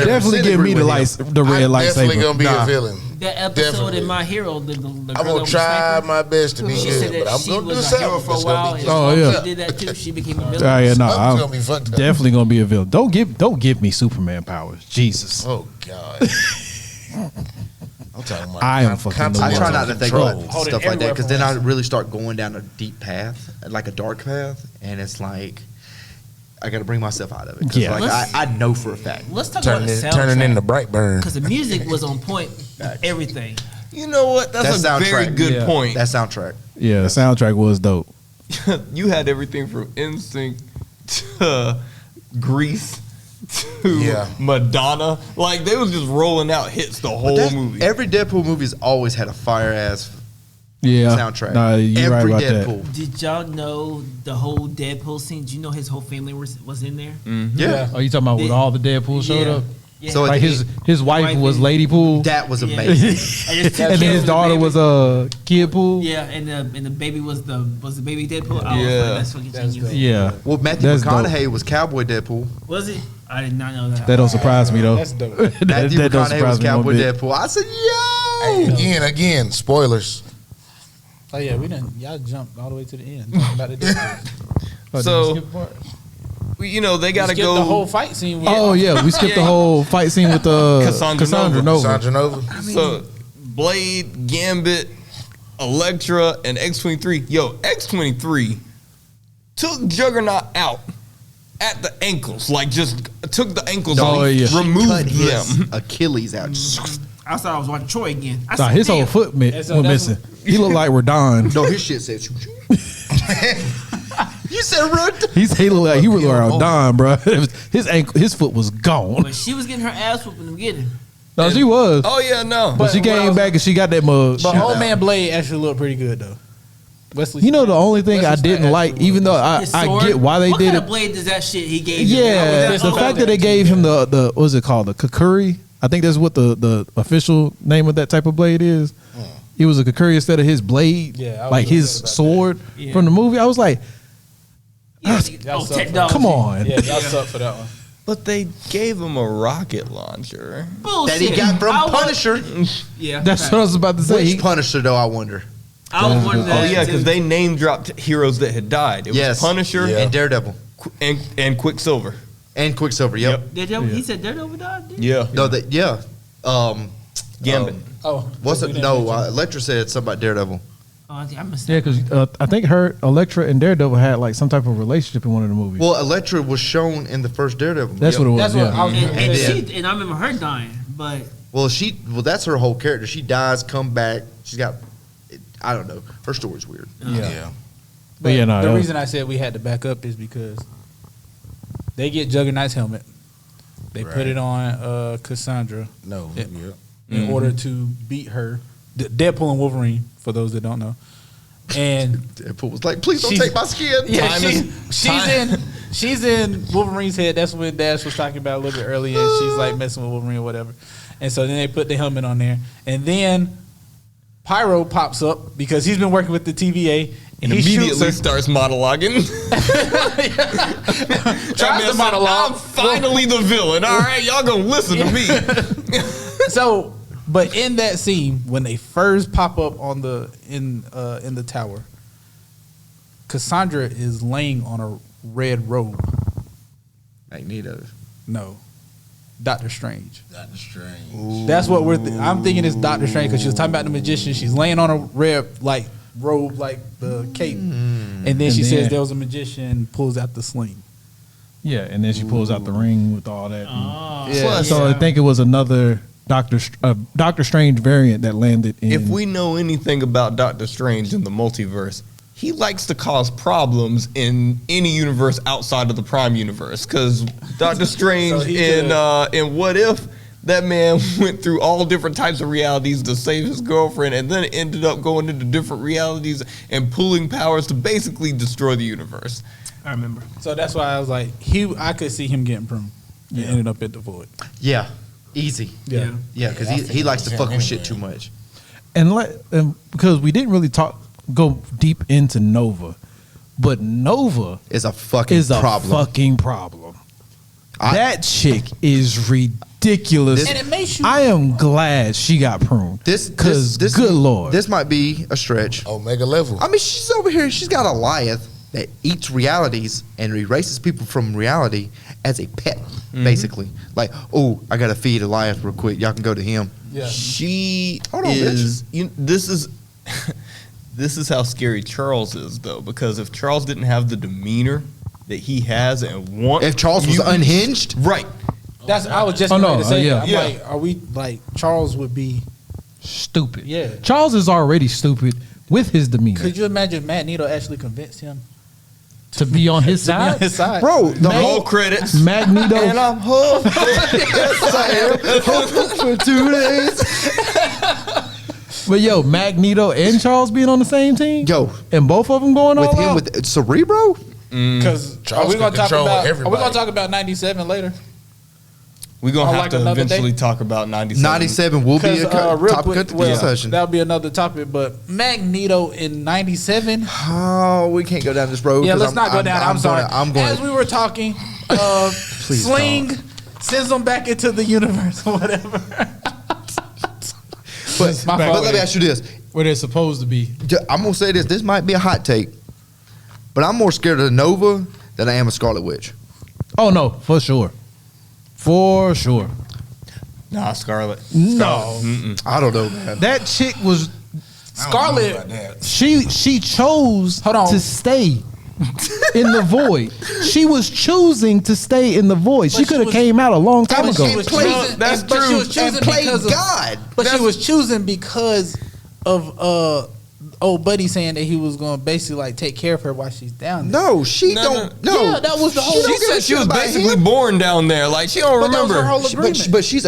Definitely give me the red I'm definitely lightsaber. gonna be a villain. That episode Definitely. in My Hero, the girl I'm that gonna was try sniper, my best to be she said good, that but I'm she gonna do was a hero something. for a It's while. gonna And be Oh, yeah. she did that too. She became a villain. Oh yeah, no, Something's I'm gonna be fucked up. definitely gonna be a villain. Don't give me Superman powers. Jesus. Oh God. I'm talking about. I am fucking the I one. try not to think Control. about Hold it stuff like that, everywhere because from then I once. really start going down a deep path, like a dark path, and it's like I got to bring myself out of it. 'Cause, Yeah. like I know for a fact. Let's talk about the Turning soundtrack. into Brightburn. Because the music was on point with everything. You know what? That's That a very soundtrack. good Yeah. point. That soundtrack. Yeah, the soundtrack was dope. You had everything from NSYNC to Grease to Madonna. Like they was just rolling out hits the whole movie. Every Deadpool movie's always had a fire ass Yeah. soundtrack. Nah, you're right Every about Deadpool. Did y'all know the whole Deadpool scene? Did you know his whole family was in there? Yeah. Oh, you talking about with all the Deadpool showed up? Yeah. So Like his wife was Lady Pool, That was Yeah. amazing. and and then his daughter was Kid Pool. Yeah, and the baby was the baby Deadpool. Oh, Yeah. that's fucking genius. Yeah. Well, Matthew That's dope. McConaughey was Cowboy Deadpool. Was it? I did not know that. That don't surprise me though. That's dope. that Matthew don't McConaughey was surprise me one Cowboy bit. Deadpool. I said, yo. Again, spoilers. Oh yeah, we didn't. Y'all jumped all the way to the end. Talking about the Deadpool. Oh, did So- we skip a part? You know they gotta Skip go. the whole fight scene. With Oh yeah, we skipped the whole fight scene with Cassandra Nova. Sandra Nova. So Blade, Gambit, Elektra, and X-23. Yo, X-23 took Juggernaut out at the ankles. Like just took the ankles Oh, off, yeah. removed Cut his them. Achilles out. I thought I was watching Troy again. I Nah, said, his whole damn. foot went so that's missing. He looked like Radon. No, his shit said. You said run. He looked like Radon, bro. His foot was gone. But she was getting her ass whooped in the beginning. No, she was. Oh yeah, no. But she came back and she got that mug. But Old Man Blade actually looked pretty good though. Wesley. You know the only thing I Wesley didn't Snipes like, actually even though His I sword? get why they what did kind it. of blade does that shit he gave you? Yeah, that's the all fact that that they gave him the what's it called, the Kakuri. I think that's what the official name of that type of blade is. He was a Kakuri instead of his blade, Yeah, I was like his upset about sword Yeah. from the movie. I was like, Yeah, Y'all suck. technology. come on. Yeah, y'all suck for that one. But they gave him a rocket launcher. Bullshit. That he got from I was- Punisher. Yeah, That's what I was about to say. Which Punisher though? I wonder. I was wondering Oh that yeah, too. because they name dropped heroes that had died. It Yes. was Punisher Yeah. And Daredevil and Quicksilver. and Quicksilver. Yep. Daredevil, he said Daredevil died. Didn't he? Yeah. No, that yeah. Gambit. Oh, What's we it? didn't No, mention- Elektra said something about Daredevil. Oh, I missed Yeah, that. because I think her Elektra and Daredevil had like some type of relationship in one of the movies. Well, Elektra was shown in the first Daredevil. That's what it was. That's what I was Yeah. gonna And say. she, and I remember her dying, but Well, that's her whole character. She dies, come back. She's got. I don't know. Her story's weird. Yeah. But yeah, no, the that was- reason I said we had to back up is because they get Juggernaut's helmet. They put Right. it on Cassandra No. Yeah. Yeah. in order to beat her. Deadpool and Wolverine, for those that don't know. And Deadpool was like, "Please don't She's- take my skin." yeah, she's in Wolverine's head. That's what Dash was talking about a little bit earlier. And she's like messing with Wolverine or whatever. And so then they put the helmet on there, and then Pyro pops up because he's been working with the TVA, and He shoots immediately her. starts monologuing. Tries to monologue. I'm finally the villain. All right, y'all gonna listen to me. So, but in that scene when they first pop up on in the tower, Cassandra is laying on a red robe. Magneto. No, Doctor Strange. Doctor Strange. That's what I'm thinking is Doctor Strange because she was talking about the magician. She's laying on a red robe like the cape, and then she says there was a magician, pulls out the sling. Yeah, and then she pulls out the ring with all that. Yeah. So I think it was another Doctor Strange variant that landed in. If we know anything about Doctor Strange in the multiverse, he likes to cause problems in any universe outside of the Prime universe. Because Doctor Strange in What If, that man went through all different types of realities to save his girlfriend, and then ended up going into different realities and pulling powers to basically destroy the universe. I remember. So that's why I was like, I could see him getting pruned. He ended up at the void. Yeah, easy. Yeah. Yeah, because he likes to fuck with shit too much. and because we didn't really go deep into Nova, but Nova It's a fucking is a problem. fucking problem. That chick is ridiculous. And it makes you. I am glad she got pruned. This Good lord. This might be a stretch. Omega level. I mean, she's over here. She's got a Goliath that eats realities and erases people from reality as a pet, basically. Like, oh, I gotta feed Goliath real quick. Y'all can go to him. Yeah. She Hold on, is. This is. This is how scary Charles is, though, because if Charles didn't have the demeanor that he has and want, If Charles was unhinged, right? I was just Oh, going no, to say yeah. that. I'm Yeah. like, are we like Charles would be? Stupid. Yeah. Charles is already stupid with his demeanor. Could you imagine Magneto actually convinced him to be on his to be on side? his side? bro, the Roll whole credits. Magneto. And I'm hooked. yes, I am. For 2 days. But yo, Magneto and Charles being on the same team? Yo. And both of them going With all him out? with Cerebro? Because are Charles we going can to talk control about? Are we everybody. going to talk about 97 later? We're gonna Or have like to another eventually day? talk about 97. 97 will be Because a real topic quick, of well, discussion. that'll be another topic. But Magneto in 97. Oh, we can't go down this road. Yeah, 'cause let's not go down. I'm sorry. I'm going. As we were talking, Please Sling sends them back into the universe or whatever. But, My but fault. let me ask you this. Where they're supposed to be. I'm gonna say this. This might be a hot take, but I'm more scared of Nova than I am of Scarlet Witch. Oh no, for sure. For sure. Nah, Scarlet. No. I don't know, man. That chick was I don't know Scarlet. about that. she chose Hold on. to stay in the void. She was choosing to stay in the void. She But she could have was- came out a long time And ago. she played- that's but she true. was choosing And played because of God. But she was choosing because of old buddy saying that he was going to basically like take care of her while she's down there. No, she No, don't. No, Yeah, that was the whole- She don't She give a said she shit was about basically him. born down there. Like she don't But that was her remember. whole agreement. But she's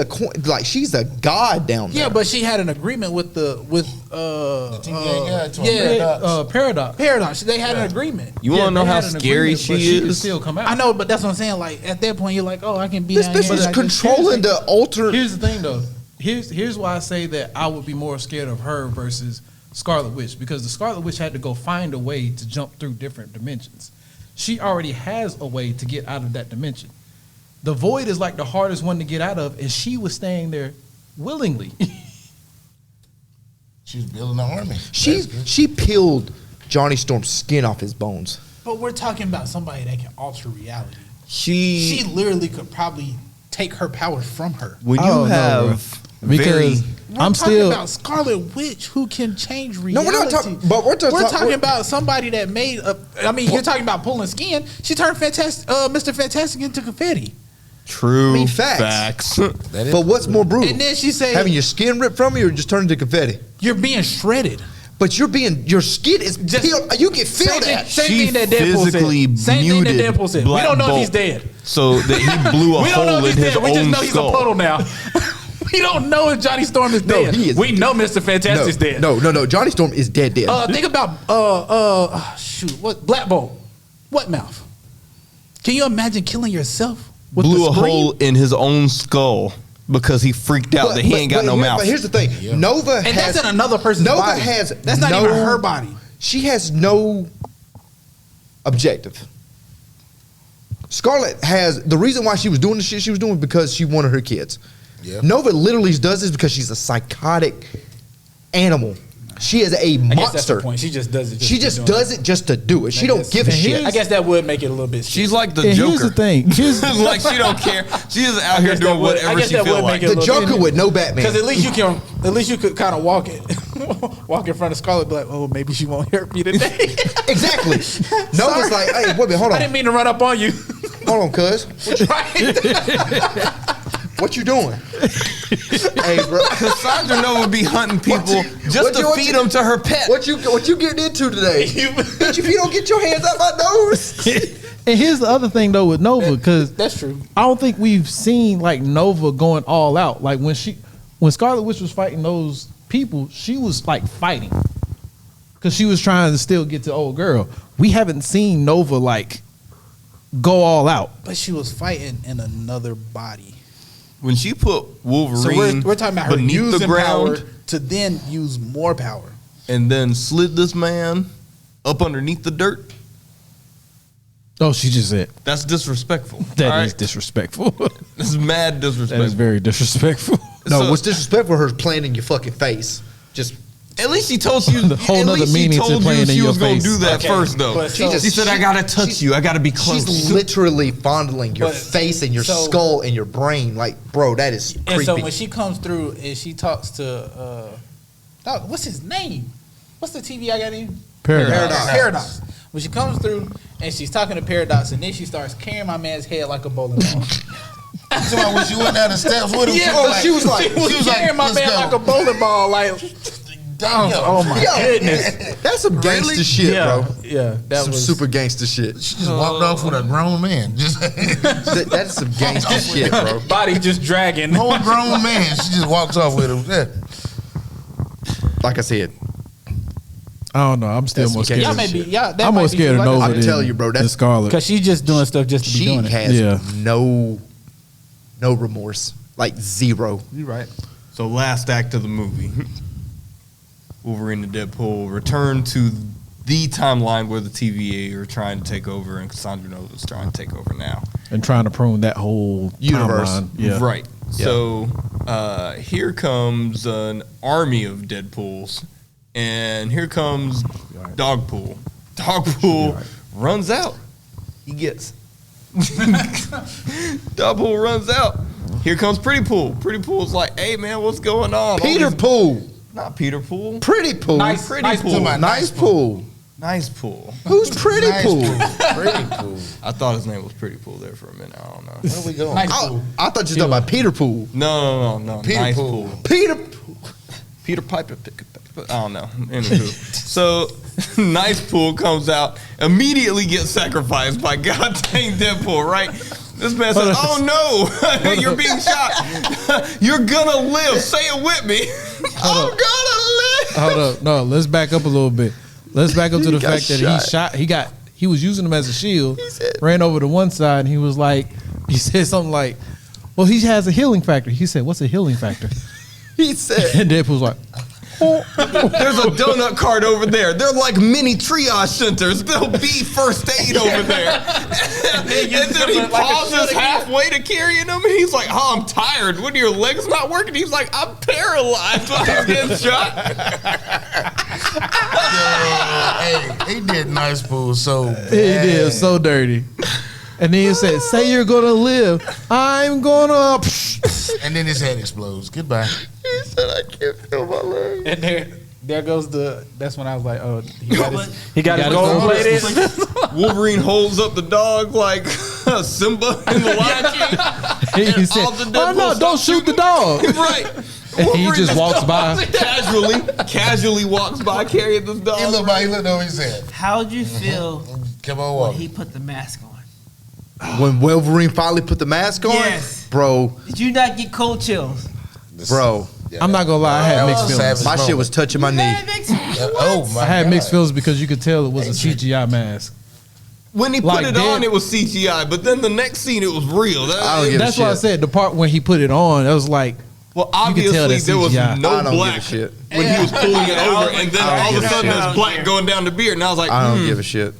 she's a god down there. Yeah, but she had an agreement with the TVA guy to yeah, Paradox. Paradox. They had an agreement. You want to know they how had an scary agreement, but she could is? still come out. I know, but that's what I'm saying. Like at that point, you're like, oh, I can be this down bitch here. was and I just- controlling the alter. Here's the thing though. Here's why I say that I would be more scared of her versus Scarlet Witch, because the Scarlet Witch had to go find a way to jump through different dimensions. She already has a way to get out of that dimension. The void is like the hardest one to get out of, and she was staying there willingly. She was building an army. She peeled Johnny Storm's skin off his bones. But we're talking about somebody that can alter reality. She She literally could probably take her power from her. when you Oh, no, have because We're I'm talking still about Scarlet Witch who can change No, reality. we're not talking. But we're We're talking. talking about somebody that made a. I mean, you're talking about pulling skin. She turned Mr. Fantastic into confetti, true I mean, facts. That is But what's more brutal? and then she said, Having your skin ripped from you, or just turned into confetti? "You're being shredded." But your skin is Just- peeled. You can feel Same thing, that. same She thing that Deadpool physically said. Same thing that muted Deadpool said. We Black don't know if Bolt. he's dead. so that he blew a We don't know hole if in he's his dead. We just own know he's a skull. puddle now. We don't know if Johnny Storm is No, dead. he is- We know Mr. Fantastic's dead. No. Johnny Storm is dead. Think about what Black Bolt, what mouth? Can you imagine killing yourself with Blew the a scream? hole in his own skull because he freaked out that he ain't got no mouth. But here's the thing. Nova and has that's in another person's Nova body. has That's not no- even her body. she has no objective. Scarlett has the reason why she was doing the shit she was doing because she wanted her kids. Yeah. Nova literally does this because she's a psychotic animal. She is a I guess that's the monster. point. She just does it. She just does it just to do it. She don't give a shit. I guess that would make it a little bit. She's like the And Joker. here's the thing. Like she don't care. She is out here doing whatever she feels like. The Joker with no Batman. Because at least you could kind of walk in front of Scarlett, be like, oh, maybe she won't hurt me today. Exactly. Nova's like, hey, wait a minute, hold I on. didn't mean to run up on you. Hold on, cuz. What you doing? Hey, bro. Cassandra Nova be hunting people just to feed them to her pet. What you getting into today? Bitch, if you don't get your hands out my nose. And here's the other thing though with Nova, because That's true. I don't think we've seen like Nova going all out. Like when Scarlet Witch was fighting those people, she was like fighting because she was trying to still get to old girl. We haven't seen Nova like go all out. But she was fighting in another body. When she put So Wolverine we're talking about her beneath using the ground power to then use more power. and then slid this man up underneath the dirt, Oh, she just said that's disrespectful. that all is right? disrespectful. That's mad That disrespectful. is very disrespectful. No, So- what's disrespectful her playing in your fucking face. Just At least she told you. The whole at nother least she meaning to told playing you in she your was gonna face. do that Okay, first, though. but She so- said, "I gotta touch you. I gotta be close." she's literally fondling your But- face and your so- skull and your brain. Like, bro, that is And creepy. so when she comes through and she talks to dog, what's his name? What's the TV I got in? Paradox. When she comes through and she's talking to Paradox and then she starts carrying my man's head like a bowling ball. So when she went down the steps with him, she was like, carrying my let's man go. like a bowling ball. Like, Damn. oh my Yo, goodness. that's some gangster shit, bro. Yeah, that Some was super gangster shit. She just walked off with a grown man. Just That's some gangster shit, bro. body just dragging. whole grown man. She just walks off with him. Yeah. Like I said, I don't know. I'm still That's more scared. Y'all of may be y'all. I'm more scared of Nova I'm than, telling you, bro, than that's- Scarlet. because she's just doing stuff just to be she doing it. has Yeah. no remorse. Like zero. You're right. So last act of the movie, Wolverine and Deadpool return to the timeline where the TVA are trying to take over and Cassandra Nova is trying to take over now. And trying to prune that whole Universe. timeline. Yeah. Right. Yeah. So here comes an army of Deadpools, and here comes Dogpool. Dogpool runs out. He gets. Dogpool runs out. Here comes Pretty Pool. Pretty Pool's like, hey man, what's going on? Peter All these- Pool. Not Peter Pool. Pretty Pool. Nice- Pretty nice Pool. Pool. Nice Pool. Nice Pool. Who's Pretty Nice Pool? Pretty cool. I thought his name was Pretty Pool there for a minute. I don't know. Where we going? Nice I, pool. I thought you were talking about Peter Pool. No. Peter nice Pool. Pool. Peter Pool. Peter Piper. I don't know. Anywho, so Nice Pool comes out, immediately gets sacrificed by God dang Deadpool, right? This man says, "Oh no, you're being shot. You're gonna live. Say it with me. I'm gonna live." Hold up. No, let's back up a little bit. Let's back up to the got fact that he was using him as a shield, ran over to one side, and he said something like, well, he has a healing factor. He said, what's a healing factor? He said, And Deadpool's like, There's a donut cart over there. They're like mini triage centers. There'll be first aid over there. And then he pauses halfway to carrying them, and he's like, "Oh, I'm tired. What are your legs not working?" He's like, "I'm paralyzed while I'm getting shot." Hey, he did Nice Pool so bad. he did so dirty. And then he said, say you're going to live. I'm going to. And then his head explodes. Goodbye. he said, I can't feel my legs. And there goes the. That's when I was like, oh, he got But- his got his gold gold plated. Wolverine holds up the dog like Simba in the Lion King. He said, all the oh, no, Deadpool don't stop shoot the dog. Right. And he Wolverine just walks by. casually walks by carrying this dog. He looked over his head. How'd you feel Come on, when walk. he put the mask on? When Wolverine finally put the mask on, Yes. bro, Did you not get cold chills? bro, I'm not going to lie. I had That mixed was a feelings. savage my shit was touching my knee. Man, it makes me Oh my I had mixed God. feelings because you could tell it was a CGI mask. When he put Like it Dead- on, it was CGI, but then the next scene, it was real. I don't give a That's why I shit. said the part when he put it on, it was like, You Well, can obviously tell that's there was CGI. no I don't black give a shit. when he was pulling it over, and then I don't all of give a a sudden shit. there's black going down the beard, and I was like, I don't give a shit.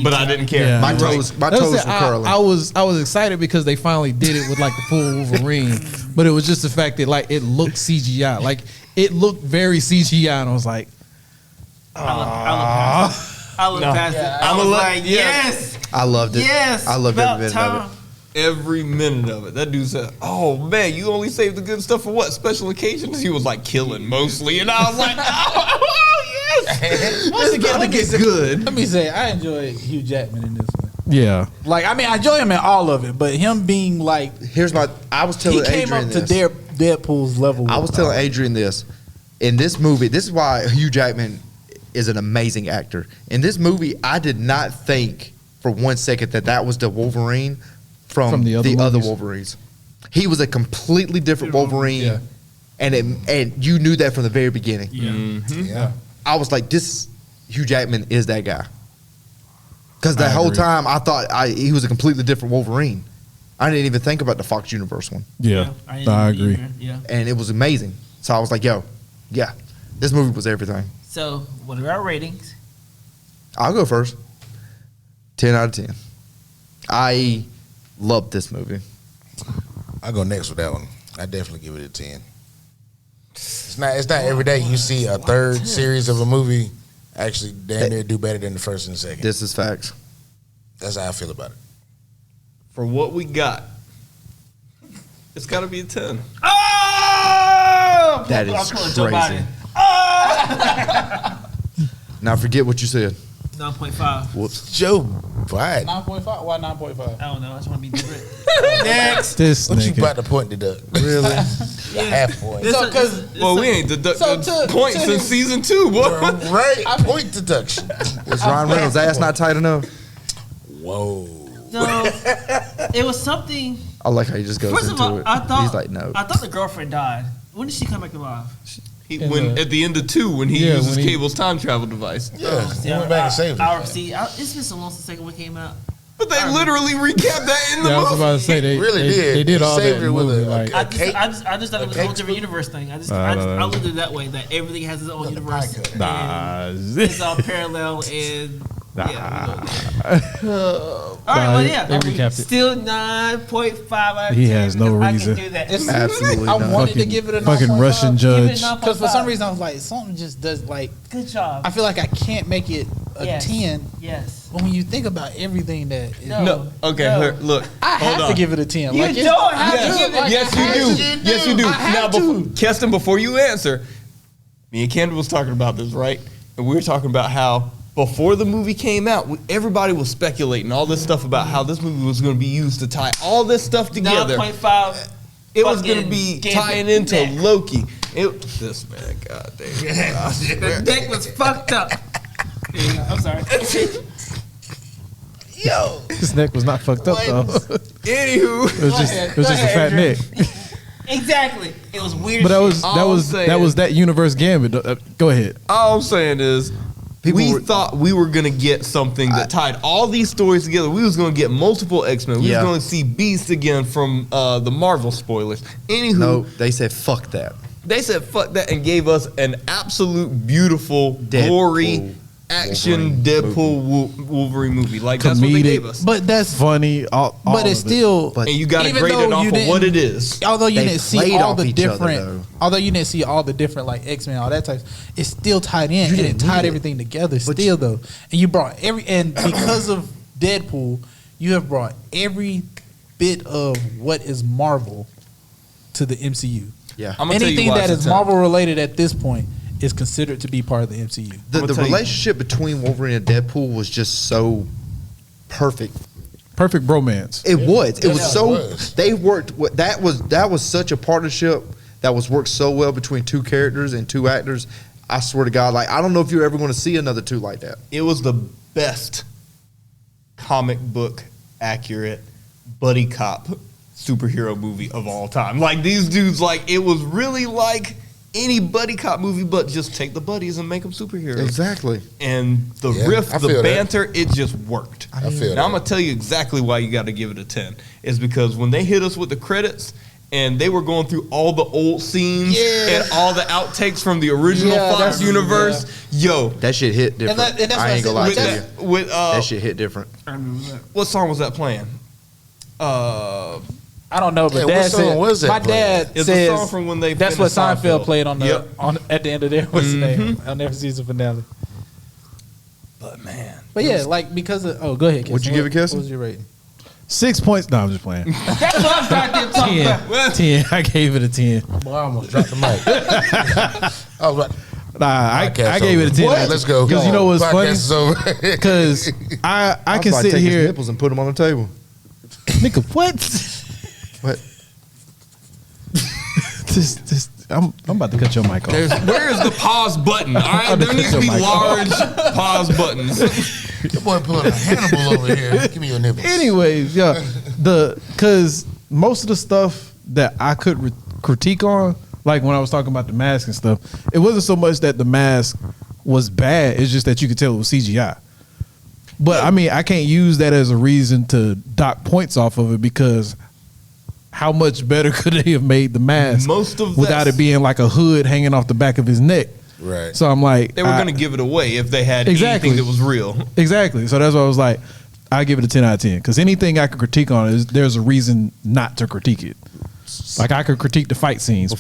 but I didn't care. Yeah. My You're toes were I, curling. I was excited because they finally did it with like the full Wolverine, but it was just the fact that like it looked CGI, like it looked very CGI, and I was like, I looked past it. I was like, yes, I loved it. yes. I loved about every minute of time. it. Every minute of it. That dude said, "Oh man, you only saved the good stuff for what? Special occasions?" He was like killing mostly, and I was like, "Oh yes, Once again, gotta get good." Let me say, I enjoy Hugh Jackman in this one. yeah, Like, I mean, I enjoy him in all of it, but him being like, I was he telling came Adrian up to this. Deadpool's level. I was telling Adrian this. In this movie, this is why Hugh Jackman is an amazing actor. In this movie, I did not think for 1 second that was the Wolverine from the other movies. Wolverines. He was a completely different Wolverine, and you knew that from the very beginning. Yeah. I was like, this Hugh Jackman is that guy. Because the I whole agree. time I thought he was a completely different Wolverine. I didn't even think about the Fox Universe one, yeah, didn't I agree. either. Yeah. and it was amazing. So I was like, yo, yeah, this movie was everything. So, what are our ratings? I'll go first. 10 out of 10. I loved this movie. I'll go next with that one. I definitely give it a 10. It's not every day you see a third series of a movie actually damn near do better than the first and the second. This is facts. That's how I feel about it. For what we got, it's got to be a 10. Oh! That is I'm pulling Joe crazy. Biden. Now forget what you said. 9.5. Whoops. Joe Biden. 9.5. Why 9.5? I don't know. I just want to be different. Next. This What you nigga. about to point deduct? Really? A half point. This So, is- 'cause- this Well, is- we ain't deducted So to points since his- season 2, boy. Right. Point deduction. Was Ryan Reynolds' ass not tight enough? Whoa. No, it was something. I like how he just goes First of into all, it. I thought He's like, no. I thought the girlfriend died. When did she come back alive? At the end of 2, when he Yeah, uses when he- Cable's time travel device. Yeah. He went back and saved her. It's been so long since the second one came out. But they literally recapped that in the Yeah, I was movie. about to say they Really did. They did He all that saved in her the with movie. a- Like, I cake? just thought it was a whole cake different universe thing. I no. looked at it that way, that everything has its own universe. pie cut. and nah, it's all parallel and yeah. Nah. All right, well, yeah. They recapped it. Still 9.5 out of 10. He has no because reason. I can do that. Absolutely I not. wanted to Fucking- give it a fucking 9.5. Russian Give judge. it 9.5. Because for some reason I was like, something just does like. Good job. I feel like I can't make it a Yes. 10. Yes. But when you think about everything that is, No, okay, No. here, look. I hold have on. to give it a 10. You Like, it's- don't have yes, to give it. like, Yes, I you have do. to. Yes, you do. I have Now, to. Keston, before you answer, me and Kendall was talking about this, right? And we were talking about how before the movie came out, everybody was speculating all this stuff about how this movie was going to be used to tie all this stuff together. 9.5. It was going to fucking be gave tying it into neck. Loki. This man, goddamn. The deck was fucked up. Yeah, I'm sorry. Yo. his neck was not fucked up though. Anywho, It was just ahead. it was Go just a ahead, fat neck. Exactly. It was weird. But that shit. was All I'm saying- that universe gambit. Go ahead. all I'm saying is, we were- thought we were gonna get something that tied all these stories together. We was gonna get multiple X-Men. We Yeah. was gonna see Beast again from the Marvel spoilers. Anywho, No, they said fuck that. they said fuck that and gave us an absolute beautiful, Deadpool, gory action Wolverine Deadpool Wolverine movie. Like that's what they Comedic. gave us. But that's Funny, all but of it's it. still. But And you got to even grade it though off you of what didn't- it is. although you They didn't see played all off the each other, different, though. although you didn't see all the different like X-Men, all that type, it's still tied in and it didn't tied need it. everything together. But Still though, and you brought and because of Deadpool, you have brought every bit of what is Marvel to the MCU. Yeah. I'm gonna tell you Anything why that it's is a 10. Marvel related at this point is considered to be part of the MCU. The I'ma tell you- relationship between Wolverine and Deadpool was just so perfect. Perfect bromance. It was. It was Yeah, it so. was. They worked. That was such a partnership that was worked so well between two characters and two actors. I swear to God, like I don't know if you're ever going to see another two like that. It was the best comic book accurate buddy cop superhero movie of all time. Like these dudes, like it was really like any buddy cop movie, but just take the buddies and make them superheroes. Exactly. And the Yeah, riff, I the feel that. banter, it just worked. I feel Now I'm that. gonna tell you exactly why you got to give it a 10. Is because when they hit us with the credits and they were going through all the old scenes and all the outtakes from the original Fox universe. Yo, That shit hit different. And that's I ain't gonna lie to you. that That shit hit different. what song was that playing? I don't know, but Yeah, what Dad song said was that my playing? dad It's says a song from when they that's what finished Seinfeld Seinfeld. played on the Yep. at the end of their what's the name on their season finale. But man, But yeah, like because of go ahead. What'd you give it, Kesson? What was your rating? 6 points. No, I'm just playing. That's what I'm trying to talk 10. about. 10. I gave it a 10. Boy, I almost dropped the mic. I was like, Nah, I gave it a 10. What? Let's go. Because you know what's Podcast funny? is over. Because I I'm can about to sit take his here. nipples and put them on the table. Nigga, what? What? I'm about to cut your mic off. where is the pause button? All right, there needs to be large pause buttons. Your boy pulling a Hannibal over here. Give me your nipples. Anyways, yeah, because most of the stuff that I could critique on, like when I was talking about the mask and stuff, it wasn't so much that the mask was bad. It's just that you could tell it was CGI. But I mean, I can't use that as a reason to dock points off of it because how much better could they have made the mask Most of without that's- it being like a hood hanging off the back of his neck? Right. So I'm like, They were going to give it away if they had Exactly. anything that was real. Exactly. So that's why I was like, I give it a 10 out of 10 because anything I could critique on is there's a reason not to critique it. Like I could critique the fight scenes.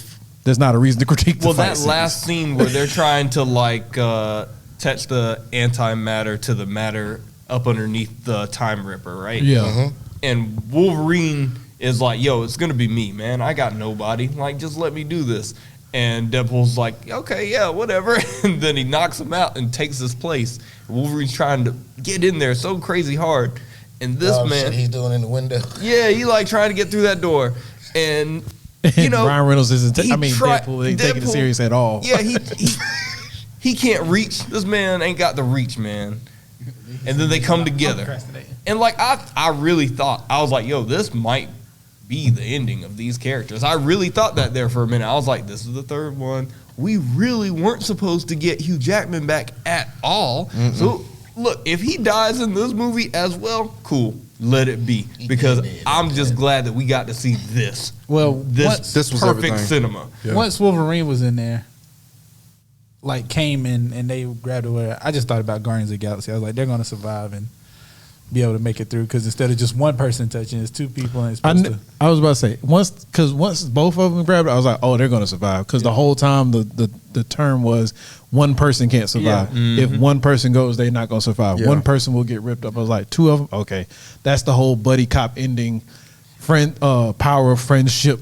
There's not a reason to critique the Well, fight that scenes. last scene where they're trying to like touch the antimatter to the matter up underneath the Time Ripper, right? Yeah. And Wolverine is like, "Yo, it's gonna be me, man. I got nobody. Like, just let me do this." And Deadpool's like, "Okay, yeah, whatever." And then he knocks him out and takes his place. Wolverine's trying to get in there so crazy hard, and this man, shit he's doing in the window. yeah, he like trying to get through that door, and you know, Ryan Reynolds isn't. he Deadpool ain't taking it Deadpool- serious at all. Yeah, he can't reach. This man ain't got the reach, man. And then they come together. And like I really thought, I was like, yo, this might be the ending of these characters. I really thought that there for a minute. I was like, this is the third one. We really weren't supposed to get Hugh Jackman back at all. So look, if he dies in this movie as well, cool. Let it be. Because I'm just glad that we got to see this. Well, This was perfect everything. cinema. once Wolverine was in there, like came in and they grabbed it. Where I just thought about Guardians of the Galaxy. I was like, they're going to survive and be able to make it through because instead of just one person touching, it's two people and it's supposed to. I was about to say once both of them grabbed it, I was like, oh, they're going to survive because the whole time the term was one person can't survive. Yeah. If one person goes, they're not going to survive. Yeah. One person will get ripped up. I was like, two of them, okay, that's the whole buddy cop ending. Power of friendship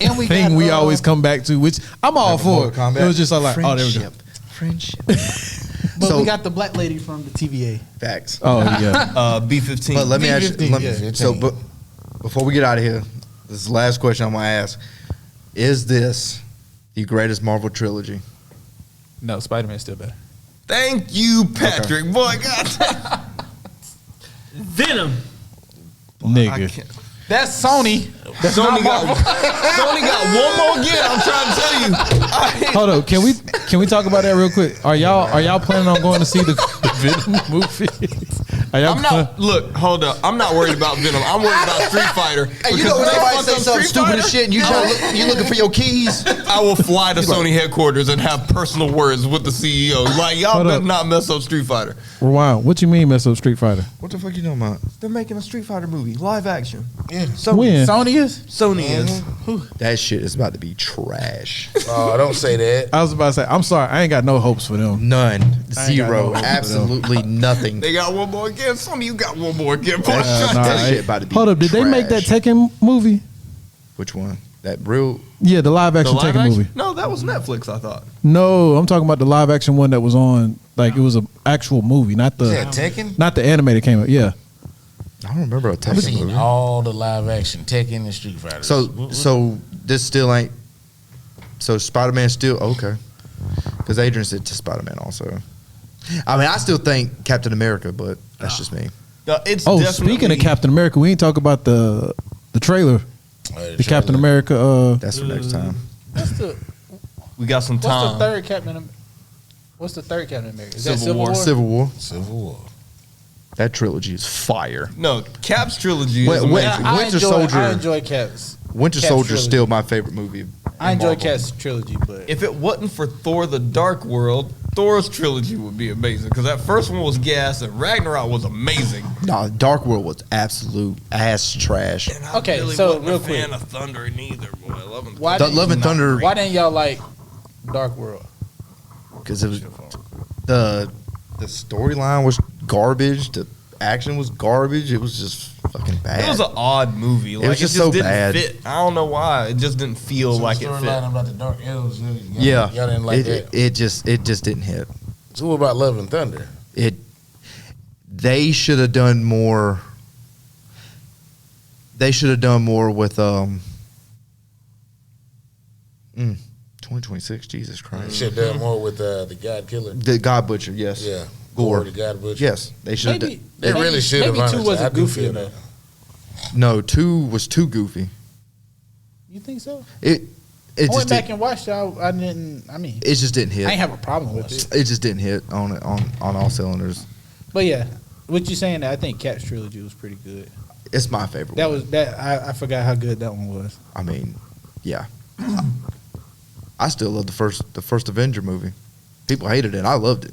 And we thing got, we always come back to, which I'm all for. Mortal Kombat. It was just like, oh, there we go. Friendship. But So- we got the black lady from the TVA. Facts. Oh yeah. B-15. But let me ask you. B-15, So, but before we get out of here, this is the last question I'm gonna ask: is this the greatest Marvel trilogy? No, Spider-Man's still better. Thank you, Patrick. Boy, God. Venom. Nigga. That's Sony. That's Sony not got, Marvel. Sony got one more again. I'm trying to tell you. Hold on, can we talk about that real quick? Are y'all planning on going to see the Venom movie? Are y'all I'm not. Look, hold up. I'm not worried about Venom. I'm worried about Street Fighter. Hey, you Because know when when they somebody fuck say up something Street stupid as Fighter, shit and you looking for your keys? I will fly to Sony headquarters and have personal words with the CEO. Like, y'all Hold better up. not mess up Street Fighter. Rewind. What you mean mess up Street Fighter? What the fuck you talking about? They're making a Street Fighter movie, live action. Yeah. When? Sony is? Sony is. That shit is about to be trash. Oh, don't say that. I was about to say, I'm sorry, I ain't got no hopes for them. None. I ain't got no Zero. hopes for them. Absolutely nothing. They got one more again. Some of you got one more again. Boy. That shit about to be Hold up, did they make that trash. Tekken movie? Which one? That real? Yeah, the live The action live Tekken action? movie. No, that was Netflix, I thought. No, I'm talking about the live action one that was on, like it was an actual movie, not the Yeah, Tekken. not the anime that came out. Yeah. I don't remember a I've Tekken seen movie. all the live action Tekken and Street Fighter. So this still ain't. So Spider-Man still okay? Because Adrian said to Spider-Man also. I mean, I still think Captain America, but that's just me. It's Oh, definitely, speaking of Captain America, we ain't talk about the trailer, the Captain America. That's for next time. What's the we got some What's time. the third Captain? What's the third Captain America? Is that Civil Civil War. War? Civil War. Civil War. That trilogy is fire. No, Cap's trilogy Wait, is wait. amazing. I Winter enjoy, Soldier. I enjoy Cap's. Winter Cat's Soldier's trilogy. still my favorite movie. I in enjoy Marvel. Cat's trilogy, but If it wasn't for Thor: The Dark World, Thor's trilogy would be amazing because that first one was gas and Ragnarok was amazing. Nah, Dark World was absolute ass trash. And I Okay, really so wasn't real a fan quick. of Thunder neither, boy. Love and Why The didn't Love you and not- Thunder- Why didn't y'all like Dark World? Because it was the storyline was garbage. The action was garbage. It was just fucking bad. It was an odd movie. Like, was just it so didn't bad. fit. I don't know why. It just didn't feel So like the it fit. storyline about the Dark Elves. Yeah, y'all didn't like that. it just didn't hit. So what about Love and Thunder? They should have done more. They should have done more with 2026. Jesus You Christ. should have done more with the God Killer. The God Butcher. Yes. Yeah, Gore. the God Butcher. Yes, they should have. Maybe They really should have. Maybe two honestly. wasn't I do goofy feel enough. that. No, 2 was too goofy. You think so? It I went just back did, and watched y'all. I didn't. I mean, it just didn't hit. I ain't have a problem with it. It just didn't hit on all cylinders. But yeah, what you saying? I think Cat's trilogy was pretty good. It's my favorite. That one. was that. I forgot how good that one was. I mean, yeah. I still love the first Avenger movie. People hated it. I loved it.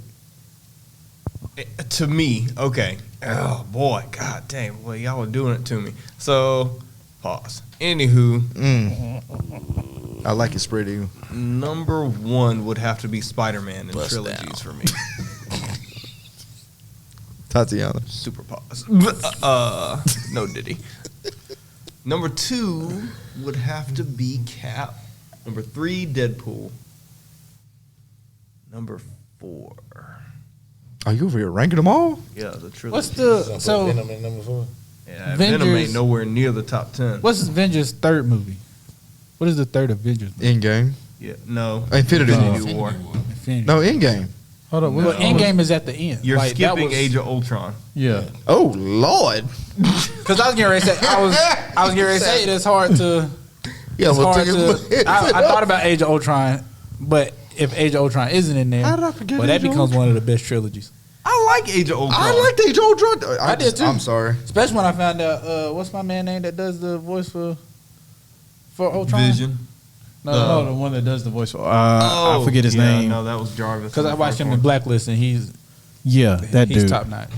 To me, okay. Oh boy, god damn. Well, y'all were doing it to me. So, pause. Anywho, I like it spread eagle. number one would have to be Spider-Man in Bust trilogies down. for me. Tatiana. Super pause. No Diddy. Number 2 would have to be Cap. Number 3, Deadpool. Number 4. Are you over here ranking them all? Yeah, the trilogy. What's the So so? Venom in number 4. Yeah, Venom Avengers- ain't nowhere near the top 10. What's Avengers' third movie? What is the third Avengers? Endgame. Yeah, no. Infinity War. Infinity. No, Endgame. Hold on. Well, Endgame is at the end. You're Like, that skipping was- Age of Ultron. Yeah. Oh Lord. Because I was getting ready to say, I was getting ready to say it. It's hard to. Yeah, It's well, hard take it- to. I thought about Age of Ultron, but if Age of Ultron isn't in there, How did I forget well, that Age of becomes one of the best trilogies. I like Age of Ultron. I like the Age of Ultron. I did too. I'm sorry. Especially when I found out what's my man name that does the voice for Ultron. Vision. No, the one that does the voice. I forget his yeah, name. No, that was Jarvis. Because I watched him in Blacklist and he's That dude. top notch.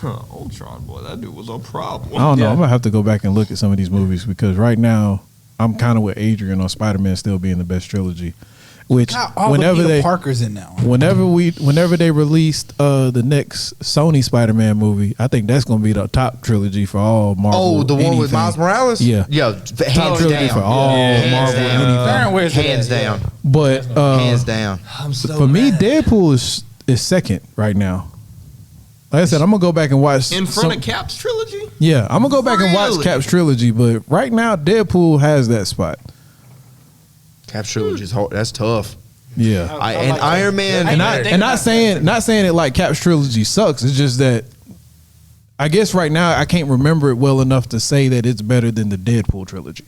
Ultron, boy, that dude was a problem. I don't know. Yeah. I'm gonna have to go back and look at some of these movies because right now I'm kind of with Adrian on Spider-Man still being the best trilogy. Which God, all whenever Peter they Parker's in that one. whenever they released the next Sony Spider-Man movie, I think that's gonna be the top trilogy for all Marvel. Oh, the one with anything. Miles Morales. Yeah. yeah, Top hands trilogy for down. all Hands Marvel down. anything. Aaron, where's it Hands at? down. But Hands down. I'm so for me, mad. Deadpool is second right now. Like I said, I'm gonna go back and watch in front of Cap's trilogy. Yeah, I'm gonna go back and watch Really? Cap's trilogy, but right now Deadpool has that spot. Cap trilogy is hard. That's tough. Yeah, And like that. Iron Man. and I didn't not saying it like Cap's trilogy sucks. It's just that I guess right now I can't remember it well enough to say that it's better than the Deadpool trilogy.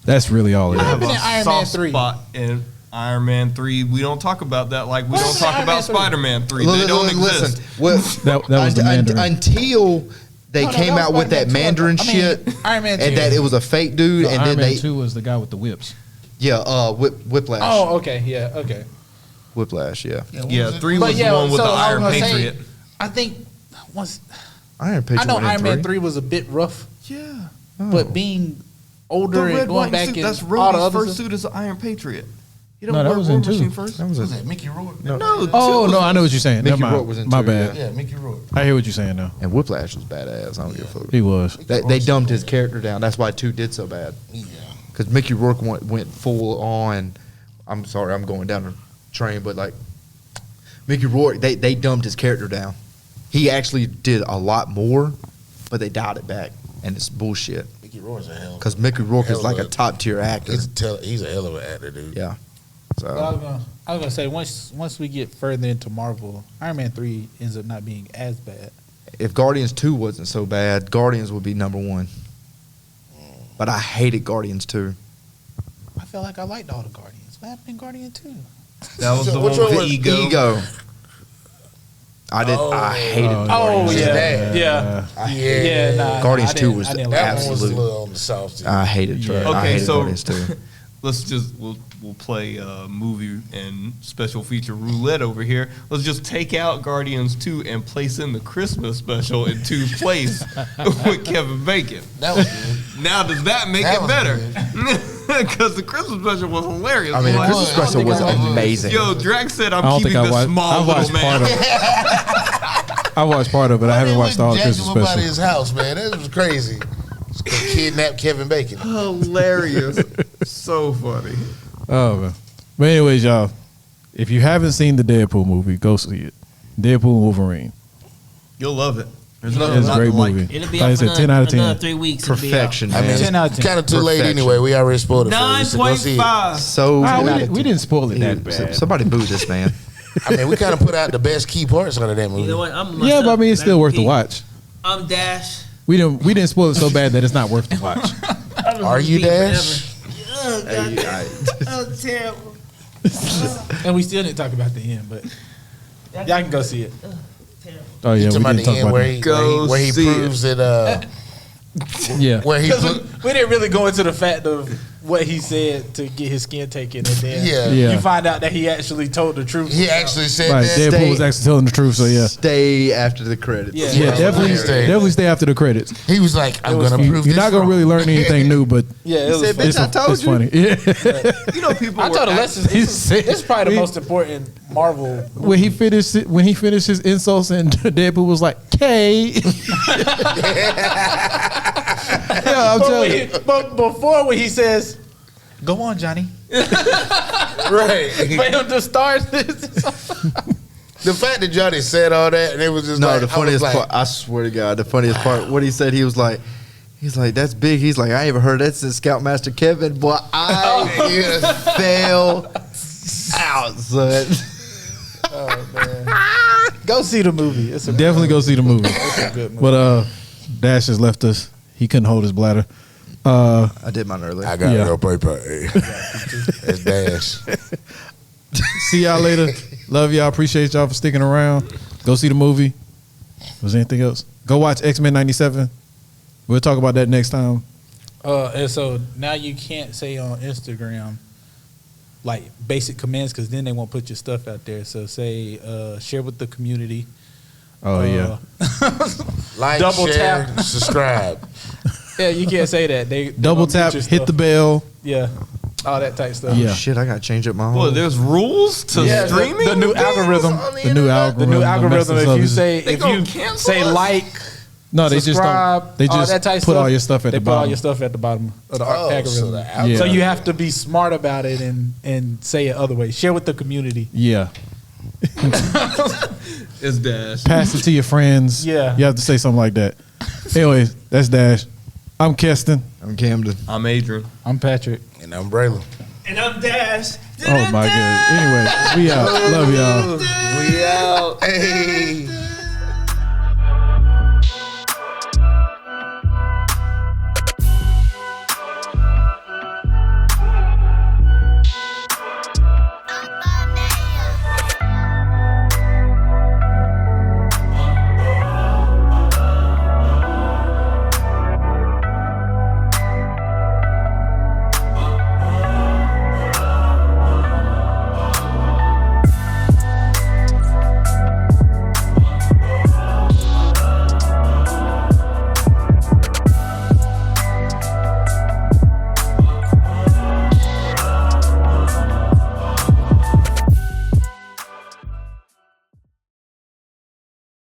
That's really all it I is. have happened a in Iron Man soft 3? spot in Iron Man 3. We don't talk about that like we What don't happened in talk Iron about Man 3? Spider-Man 3. Look, They don't look, exist. listen. Well, That was the Mandarin. until they No, came that out was with that Spider-Man 2. Mandarin I mean, shit, Iron Man 2. and that it was a fake dude, No, and Iron then Man they 2 was the guy with the whips. Whiplash. Oh, okay, yeah, okay. Whiplash. Yeah, Yeah, 3 But was yeah, the one with so the I was Iron gonna say, Patriot. I think once Iron Patriot. I know went in Iron Man 3 was a bit rough, Yeah. but being older and going back suit, in that's all the Rhodey's other first stuff. suit as an Iron Patriot. He No, don't that wear was War in 2. Machine first. That was Was a, that Mickey Rourke? No. No, Oh 2 no, was- I know what you're saying. Mickey Never mind. Rourke was in My 2, bad. Yeah, Mickey Rourke. I hear what you're saying now. and Whiplash was badass. I don't give a fuck. He was. They dumbed his character down. That's why 2 did so bad. Yeah. Because Mickey Rourke went full on. I'm sorry, I'm going down the train, but like Mickey Rourke, they dumbed his character down. He actually did a lot more, but they dialed it back, and it's bullshit. Mickey Rourke's a hell. Because Mickey Rourke is Hell like a of a- top tier actor. He's a hell of an actor, dude. Yeah. But I was gonna say once we get further into Marvel, Iron Man 3 ends up not being as bad. If Guardians 2 wasn't so bad, Guardians would be number 1. But I hated Guardians 2. I felt like I liked all the Guardians. What happened in Guardian 2? That was So the which one one with was Ego. Ego. I did. I hated. Oh Guardians. yeah. Nah, Guardians I 2 didn't- was I didn't That like one was a absolute. little on the soft side. I hated. Yeah. I Okay, hated so Guardians 2. we'll play movie and special feature roulette over here. Let's just take out Guardians 2 and place in the Christmas special in 2's place with Kevin Bacon. That was good. Now does that make That it was better? Because the Christmas special was hilarious. I mean, the Like, Christmas special was amazing. Yo, Drax said, "I'm I don't think keeping I this watched. small I little watched man." part of it. I watched part of it. I haven't watched all the Christmas Jack him up out of special. his house, man. That was crazy. Just kidnap Kevin Bacon. Hilarious, so funny. Oh man. But anyways, y'all, if you haven't seen the Deadpool movie, go see it. Deadpool and Wolverine. You'll love it. There's nothing It's a not great to like. movie. It'll be Like I up said, for 10 out of 10. another 3 weeks. It'll be out. Perfection, I mean, man. 10 out of 10. Kind of too late Perfection. anyway. We already spoiled it for you. So go see it. 9.5. So We didn't spoil it that bad. Somebody boo this man. I mean, we kind of put out the best key parts out of that movie. You know what? I'm Yeah, but I mean, it's still worth the watch. I'm Dash. We didn't spoil it so bad that it's not worth the watch. Are you Dash? Oh, God. Oh, terrible. And we still didn't talk about the end, but y'all can go see it. Terrible. Oh yeah, Talking we about didn't the talk end about where that. he, Go where he see it. proves that Yeah, where he Because put, we didn't really go into the fact of what he said to get his skin taken, and then Yeah. you find out that he actually told the truth. he actually said right. that. Deadpool was actually telling the truth, so yeah, Stay after the credits. Yeah. yeah, Right. definitely stay after the credits. He was like, I'm was gonna You, prove you're this not gonna wrong. really learn anything new, but Yeah, it was said, funny. "Bitch, I told it's you." funny. Yeah. You know, people. I were told a act- lesson. He This said- is probably the he- most important Marvel. when he finished his insults and Deadpool was like, "K." Yeah, I'm telling you. But before when he says, "Go on, Johnny," Right. failed to start this. The fact that Johnny said all that and it was just No, like, the funniest I was like, part. I swear to God, the funniest part. What he said, he was like, "That's big." He's like, "I ain't even heard that since Scoutmaster Kevin." Boy, I fell out, son. Go see the movie. It's a Definitely go see the movie. a good movie. But Dash has left us. He couldn't hold his bladder. I did mine earlier. I got Yeah. no paper. It's Dash. See y'all later. Love y'all. Appreciate y'all for sticking around. Go see the movie. Was there anything else? Go watch X-Men 97. We'll talk about that next time. And so now you can't say on Instagram like basic commands because then they won't put your stuff out there. So say share with the community. Oh yeah. Like, Double share, tap. subscribe. Yeah, you can't say that. They Double gonna mute tap, your hit stuff. the bell. Yeah, all that type stuff. Yeah. Shit, I gotta change up my whole. Well, there's rules to Yeah, streaming. the new things algorithm. on The new The algorithm. new the algorithm. message If you others. say They if gonna you cancel say us? like, No, they subscribe, they all just that type put all stuff, your stuff at they the put all bottom. your stuff at the bottom of the algorithm. So the Yeah. So you have to be smart about it and say it other ways. Share with the community. Yeah. It's Dash. Pass it to your friends. Yeah. You have to say something like that. Anyways, that's Dash. I'm Keston. I'm Camden. I'm Adrian. I'm Patrick. And I'm Braylon. And I'm Dash. Oh my goodness. Anyway, we out. Love y'all. We out. Hey.